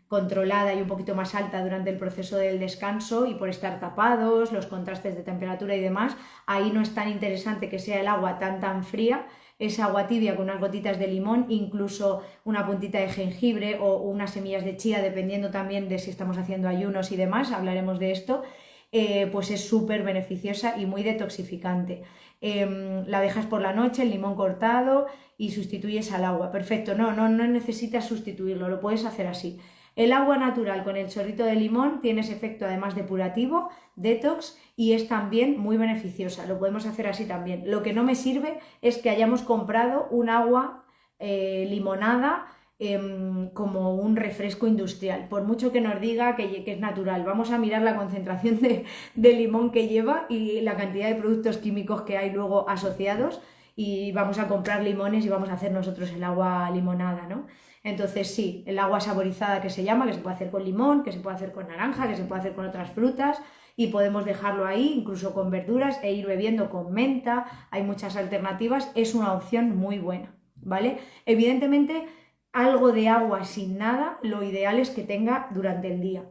controlada y un poquito más alta durante el proceso del descanso y por estar tapados, los contrastes de temperatura y demás, ahí no es tan interesante que sea el agua tan fría. Es agua tibia con unas gotitas de limón, incluso una puntita de jengibre o unas semillas de chía, dependiendo también de si estamos haciendo ayunos y demás, hablaremos de esto, pues es súper beneficiosa y muy detoxificante. La dejas por la noche, el limón cortado, y sustituyes al agua. Perfecto, no necesitas sustituirlo, lo puedes hacer así. El agua natural con el chorrito de limón tiene ese efecto además depurativo, detox, y es también muy beneficiosa. Lo podemos hacer así también. Lo que no me sirve es que hayamos comprado un agua limonada como un refresco industrial. Por mucho que nos diga que es natural, vamos a mirar la concentración de limón que lleva y la cantidad de productos químicos que hay luego asociados, y vamos a comprar limones y vamos a hacer nosotros el agua limonada, ¿no? Entonces sí, el agua saborizada, que se llama, que se puede hacer con limón, que se puede hacer con naranja, que se puede hacer con otras frutas, y podemos dejarlo ahí incluso con verduras e ir bebiendo con menta. Hay muchas alternativas, es una opción muy buena, ¿vale? Evidentemente, algo de agua sin nada, lo ideal es que tenga durante el día.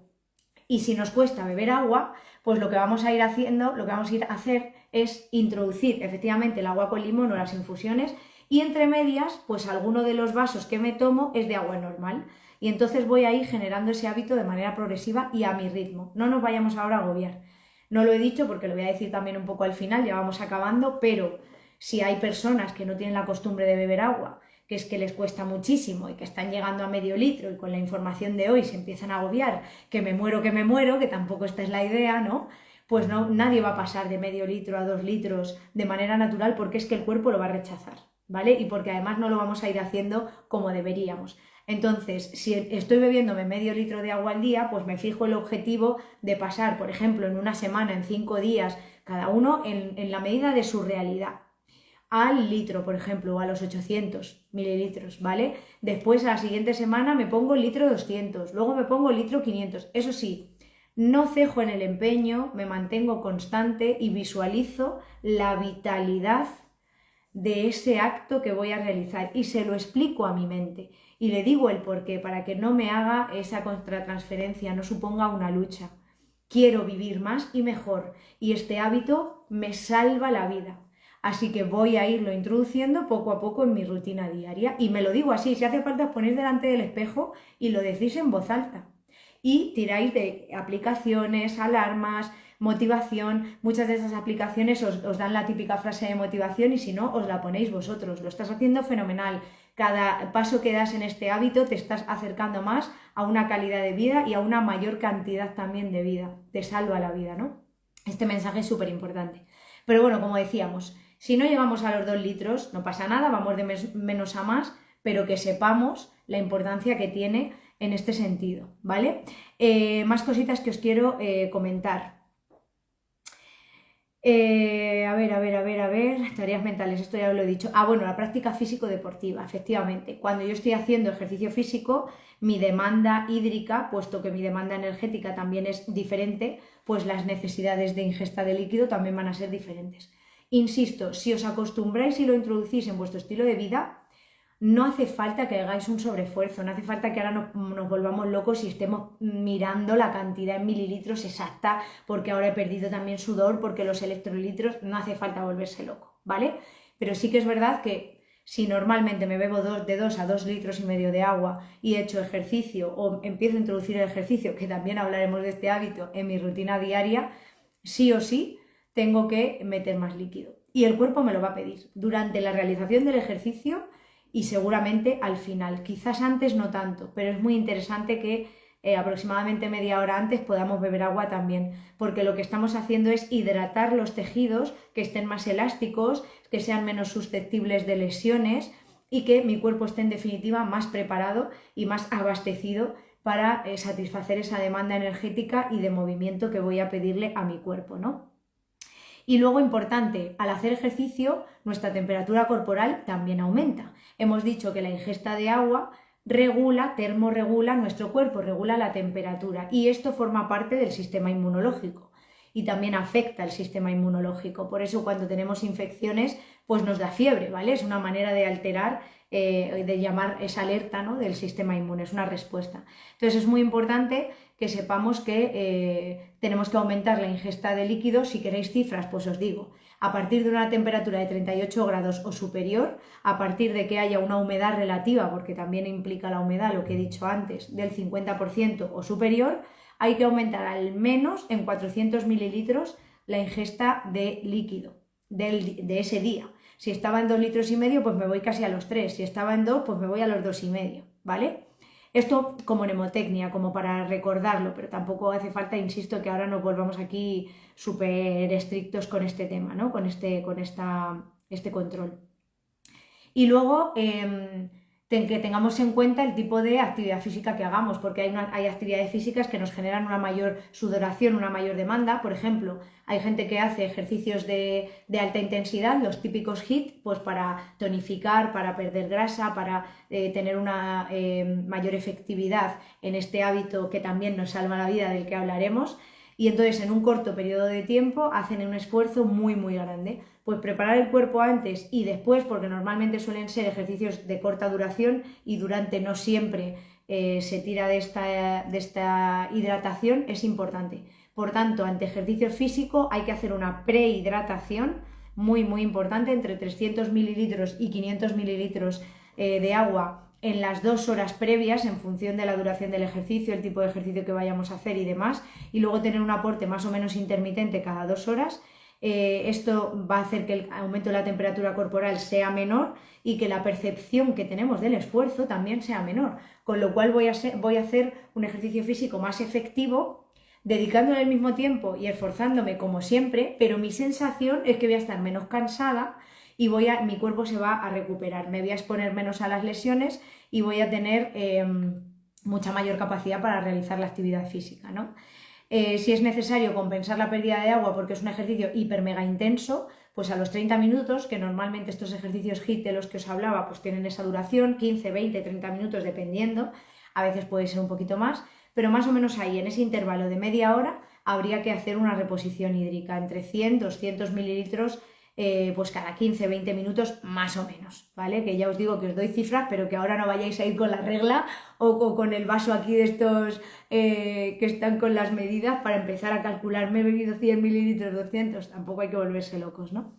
Y si nos cuesta beber agua, pues lo que vamos a ir haciendo, lo que vamos a ir a hacer es introducir efectivamente el agua con limón o las infusiones, y entre medias, pues alguno de los vasos que me tomo es de agua normal. Y entonces voy a ir generando ese hábito de manera progresiva y a mi ritmo. No nos vayamos ahora a agobiar. No lo he dicho porque lo voy a decir también un poco al final, ya vamos acabando, pero si hay personas que no tienen la costumbre de beber agua, que es que les cuesta muchísimo y que están llegando a medio litro y con la información de hoy se empiezan a agobiar, que me muero, que tampoco esta es la idea, ¿no? Pues no, nadie va a pasar de medio litro a 2 litros de manera natural, porque es que el cuerpo lo va a rechazar, ¿vale? Y porque además no lo vamos a ir haciendo como deberíamos. Entonces, si estoy bebiéndome medio litro de agua al día, pues me fijo el objetivo de pasar, por ejemplo, en una semana, en 5 días, cada uno en la medida de su realidad, al litro, por ejemplo, o a los 800 mililitros, ¿vale? Después, a la siguiente semana, me pongo el litro 200, luego me pongo el litro 500. Eso sí, no cejo en el empeño, me mantengo constante y visualizo la vitalidad de ese acto que voy a realizar, y se lo explico a mi mente y le digo el porqué, para que no me haga esa contratransferencia, no suponga una lucha. Quiero vivir más y mejor, y este hábito me salva la vida. Así que voy a irlo introduciendo poco a poco en mi rutina diaria, y me lo digo así. Si hace falta, os ponéis delante del espejo y lo decís en voz alta. Y tiráis de aplicaciones, alarmas, motivación. Muchas de esas aplicaciones os dan la típica frase de motivación, y si no, os la ponéis vosotros. Lo estás haciendo fenomenal. Cada paso que das en este hábito te estás acercando más a una calidad de vida y a una mayor cantidad también de vida. Te salva la vida, ¿no? Este mensaje es súper importante. Pero bueno, como decíamos, si no llegamos a los 2 litros, no pasa nada, vamos de menos a más, pero que sepamos la importancia que tiene en este sentido, ¿vale? Más cositas que os quiero comentar. A ver, tareas mentales, esto ya lo he dicho. Bueno, la práctica físico-deportiva, efectivamente. Cuando yo estoy haciendo ejercicio físico, mi demanda hídrica, puesto que mi demanda energética también es diferente, pues las necesidades de ingesta de líquido también van a ser diferentes. Insisto, si os acostumbráis y lo introducís en vuestro estilo de vida, No hace falta que hagáis un sobreesfuerzo, no hace falta que ahora nos volvamos locos y estemos mirando la cantidad en mililitros exacta, porque ahora he perdido también sudor, porque los electrolitos, no hace falta volverse loco, ¿vale? Pero sí que es verdad que si normalmente me bebo de 2 a 2,5 litros de agua y he hecho ejercicio o empiezo a introducir el ejercicio, que también hablaremos de este hábito en mi rutina diaria, sí o sí tengo que meter más líquido. Y el cuerpo me lo va a pedir durante la realización del ejercicio y seguramente al final. Quizás antes no tanto, pero es muy interesante que aproximadamente media hora antes podamos beber agua también, porque lo que estamos haciendo es hidratar los tejidos, que estén más elásticos, que sean menos susceptibles de lesiones y que mi cuerpo esté en definitiva más preparado y más abastecido para satisfacer esa demanda energética y de movimiento que voy a pedirle a mi cuerpo, ¿no? Y luego, importante, al hacer ejercicio, nuestra temperatura corporal también aumenta. Hemos dicho que la ingesta de agua termorregula nuestro cuerpo, regula la temperatura y esto forma parte del sistema inmunológico y también afecta el sistema inmunológico. Por eso cuando tenemos infecciones, pues nos da fiebre, ¿vale? Es una manera de alterar, de llamar esa alerta, ¿no?, del sistema inmune, es una respuesta. Entonces es muy importante que sepamos que tenemos que aumentar la ingesta de líquidos. Si queréis cifras, pues os digo, a partir de una temperatura de 38 grados o superior, a partir de que haya una humedad relativa, porque también implica la humedad, lo que he dicho antes, del 50% o superior, hay que aumentar al menos en 400 mililitros la ingesta de líquido de ese día. Si estaba en 2,5 litros, pues me voy casi a los 3. Si estaba en 2, pues me voy a los 2,5, ¿vale? Esto como mnemotecnia, como para recordarlo, pero tampoco hace falta, insisto, que ahora nos volvamos aquí súper estrictos con este tema, ¿no? Con este control. Y luego que tengamos en cuenta el tipo de actividad física que hagamos, porque hay actividades físicas que nos generan una mayor sudoración, una mayor demanda. Por ejemplo, hay gente que hace ejercicios de alta intensidad, los típicos HIIT, pues para tonificar, para perder grasa, para tener una mayor efectividad en este hábito que también nos salva la vida, del que hablaremos. Y entonces en un corto periodo de tiempo hacen un esfuerzo muy muy grande. Pues preparar el cuerpo antes y después, porque normalmente suelen ser ejercicios de corta duración y durante no siempre se tira de esta hidratación, es importante. Por tanto, ante ejercicio físico hay que hacer una prehidratación muy muy importante, entre 300 mililitros y 500 mililitros de agua en las 2 horas previas, en función de la duración del ejercicio, el tipo de ejercicio que vayamos a hacer y demás, y luego tener un aporte más o menos intermitente cada 2 horas. Esto va a hacer que el aumento de la temperatura corporal sea menor y que la percepción que tenemos del esfuerzo también sea menor, con lo cual voy a hacer un ejercicio físico más efectivo, dedicándole el mismo tiempo y esforzándome como siempre, pero mi sensación es que voy a estar menos cansada y mi cuerpo se va a recuperar, me voy a exponer menos a las lesiones y voy a tener mucha mayor capacidad para realizar la actividad física, ¿no? Si es necesario compensar la pérdida de agua porque es un ejercicio hiper mega intenso, pues a los 30 minutos, que normalmente estos ejercicios HIIT de los que os hablaba pues tienen esa duración, 15, 20, 30 minutos dependiendo, a veces puede ser un poquito más, pero más o menos ahí, en ese intervalo de media hora, habría que hacer una reposición hídrica entre 100, 200 mililitros pues cada 15, 20 minutos más o menos, ¿vale? Que ya os digo que os doy cifras, pero que ahora no vayáis a ir con la regla o con el vaso aquí de estos que están con las medidas para empezar a calcular, me he bebido 100 mililitros, 200, tampoco hay que volverse locos, ¿no?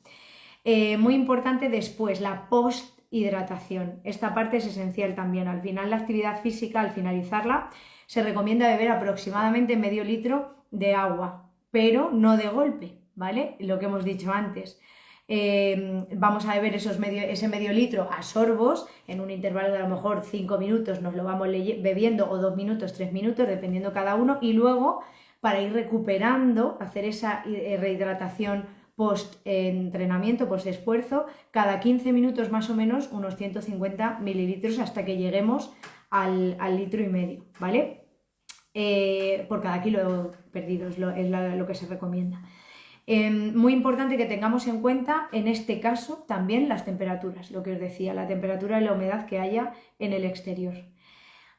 Muy importante después, la post-hidratación. Esta parte es esencial también. Al final la actividad física, al finalizarla, se recomienda beber aproximadamente medio litro de agua, pero no de golpe, ¿vale? Lo que hemos dicho antes. Vamos a beber ese medio litro a sorbos en un intervalo de a lo mejor 5 minutos, nos lo vamos bebiendo, o 2 minutos, 3 minutos, dependiendo cada uno, y luego para ir recuperando, hacer esa rehidratación post-entrenamiento, post-esfuerzo, cada 15 minutos más o menos, unos 150 mililitros hasta que lleguemos al litro y medio, ¿vale? Por cada kilo perdido es lo que se recomienda. Muy importante que tengamos en cuenta en este caso también las temperaturas, lo que os decía, la temperatura y la humedad que haya en el exterior.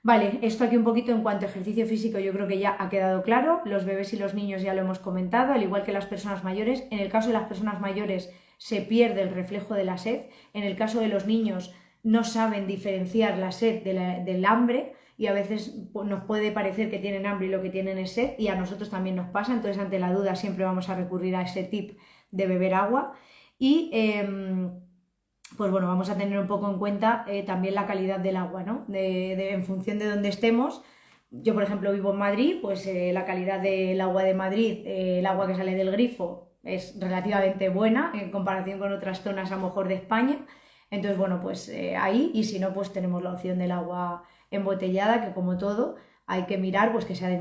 Vale, esto aquí un poquito en cuanto a ejercicio físico yo creo que ya ha quedado claro. Los bebés y los niños ya lo hemos comentado, al igual que las personas mayores. En el caso de las personas mayores se pierde el reflejo de la sed. En el caso de los niños no saben diferenciar la sed del hambre y a veces nos puede parecer que tienen hambre y lo que tienen es sed, y a nosotros también nos pasa. Entonces, ante la duda siempre vamos a recurrir a ese tip de beber agua. Y pues bueno, vamos a tener un poco en cuenta también la calidad del agua, ¿no? En función de dónde estemos. Yo, por ejemplo, vivo en Madrid, pues la calidad del agua de Madrid, el agua que sale del grifo, es relativamente buena en comparación con otras zonas a lo mejor de España. Entonces, bueno, pues ahí, y si no, pues tenemos la opción del agua embotellada, que como todo hay que mirar pues que sea de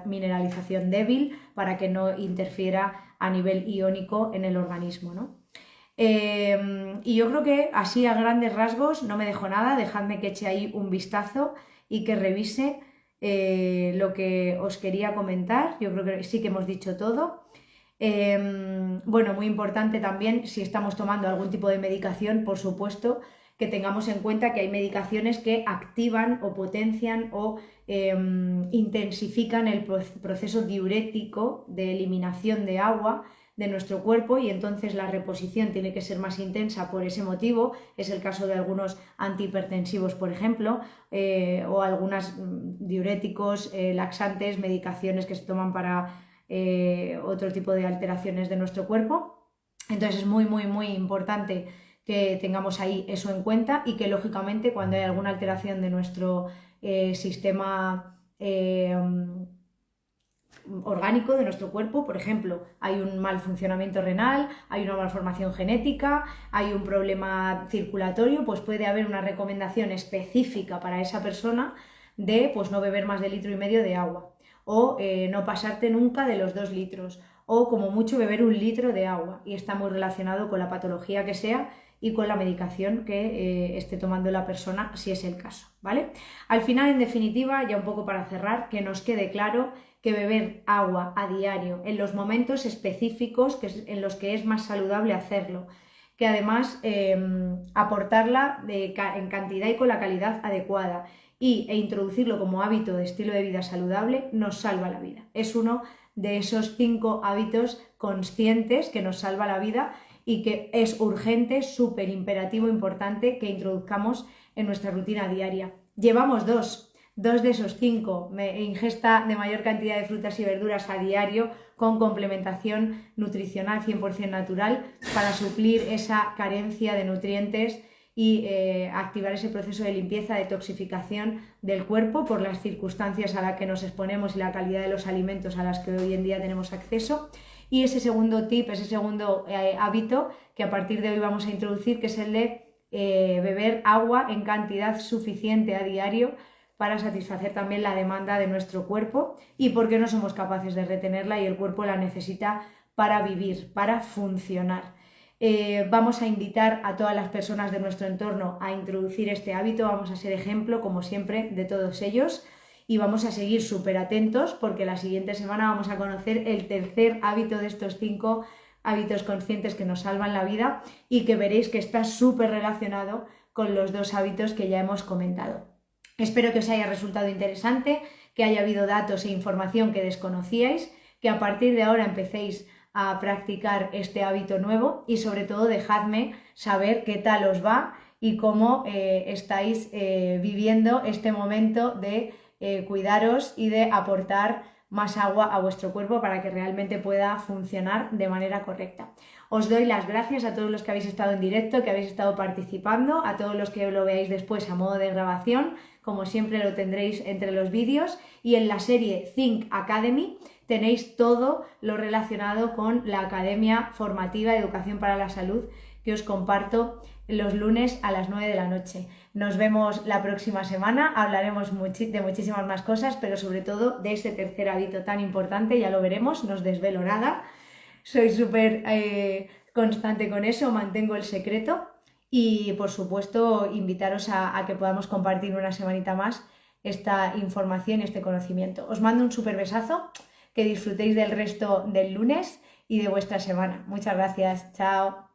mineralización débil para que no interfiera a nivel iónico en el organismo, ¿no? Y yo creo que así a grandes rasgos no me dejo nada, dejadme que eche ahí un vistazo y que revise lo que os quería comentar. Yo creo que sí que hemos dicho todo. Bueno, muy importante también, si estamos tomando algún tipo de medicación, por supuesto, que tengamos en cuenta que hay medicaciones que activan o potencian o intensifican el proceso diurético de eliminación de agua de nuestro cuerpo, y entonces la reposición tiene que ser más intensa por ese motivo. Es el caso de algunos antihipertensivos, por ejemplo, o algunos diuréticos, laxantes, medicaciones que se toman para otro tipo de alteraciones de nuestro cuerpo. Entonces es muy, muy, muy importante que tengamos ahí eso en cuenta, y que lógicamente cuando hay alguna alteración de nuestro sistema orgánico de nuestro cuerpo, por ejemplo, hay un mal funcionamiento renal, hay una malformación genética, hay un problema circulatorio, pues puede haber una recomendación específica para esa persona de pues no beber más de 1,5 litros de agua, o no pasarte nunca de los 2 litros, o como mucho beber 1 litro de agua, y está muy relacionado con la patología que sea y con la medicación que esté tomando la persona, si es el caso, ¿vale? Al final, en definitiva, ya un poco para cerrar, que nos quede claro que beber agua a diario en los momentos específicos en los que es más saludable hacerlo, que además aportarla en cantidad y con la calidad adecuada, e introducirlo como hábito de estilo de vida saludable nos salva la vida. Es uno de esos 5 hábitos conscientes que nos salva la vida y que es urgente, súper imperativo, importante que introduzcamos en nuestra rutina diaria. Llevamos dos de esos 5, ingesta de mayor cantidad de frutas y verduras a diario con complementación nutricional 100% natural para suplir esa carencia de nutrientes y activar ese proceso de limpieza, detoxificación del cuerpo por las circunstancias a las que nos exponemos y la calidad de los alimentos a las que hoy en día tenemos acceso. Y ese segundo tip, ese segundo hábito que a partir de hoy vamos a introducir, que es el de beber agua en cantidad suficiente a diario para satisfacer también la demanda de nuestro cuerpo, y porque no somos capaces de retenerla y el cuerpo la necesita para vivir, para funcionar. Vamos a invitar a todas las personas de nuestro entorno a introducir este hábito, vamos a ser ejemplo, como siempre, de todos ellos, y vamos a seguir súper atentos porque la siguiente semana vamos a conocer el tercer hábito de estos 5 hábitos conscientes que nos salvan la vida, y que veréis que está súper relacionado con los 2 hábitos que ya hemos comentado. Espero que os haya resultado interesante, que haya habido datos e información que desconocíais, que a partir de ahora empecéis a practicar este hábito nuevo, y sobre todo dejadme saber qué tal os va y cómo estáis viviendo este momento de cuidaros y de aportar más agua a vuestro cuerpo para que realmente pueda funcionar de manera correcta. Os doy las gracias a todos los que habéis estado en directo, que habéis estado participando, a todos los que lo veáis después a modo de grabación. Como siempre lo tendréis entre los vídeos, y en la serie Think Academy tenéis todo lo relacionado con la Academia Formativa de Educación para la Salud que os comparto los lunes a las 9 de la noche. Nos vemos la próxima semana, hablaremos de muchísimas más cosas, pero sobre todo de ese tercer hábito tan importante, ya lo veremos, no os desvelo nada, soy súper constante con eso, mantengo el secreto. Y por supuesto invitaros a que podamos compartir una semanita más esta información y este conocimiento. Os mando un súper besazo, que disfrutéis del resto del lunes y de vuestra semana. Muchas gracias, chao.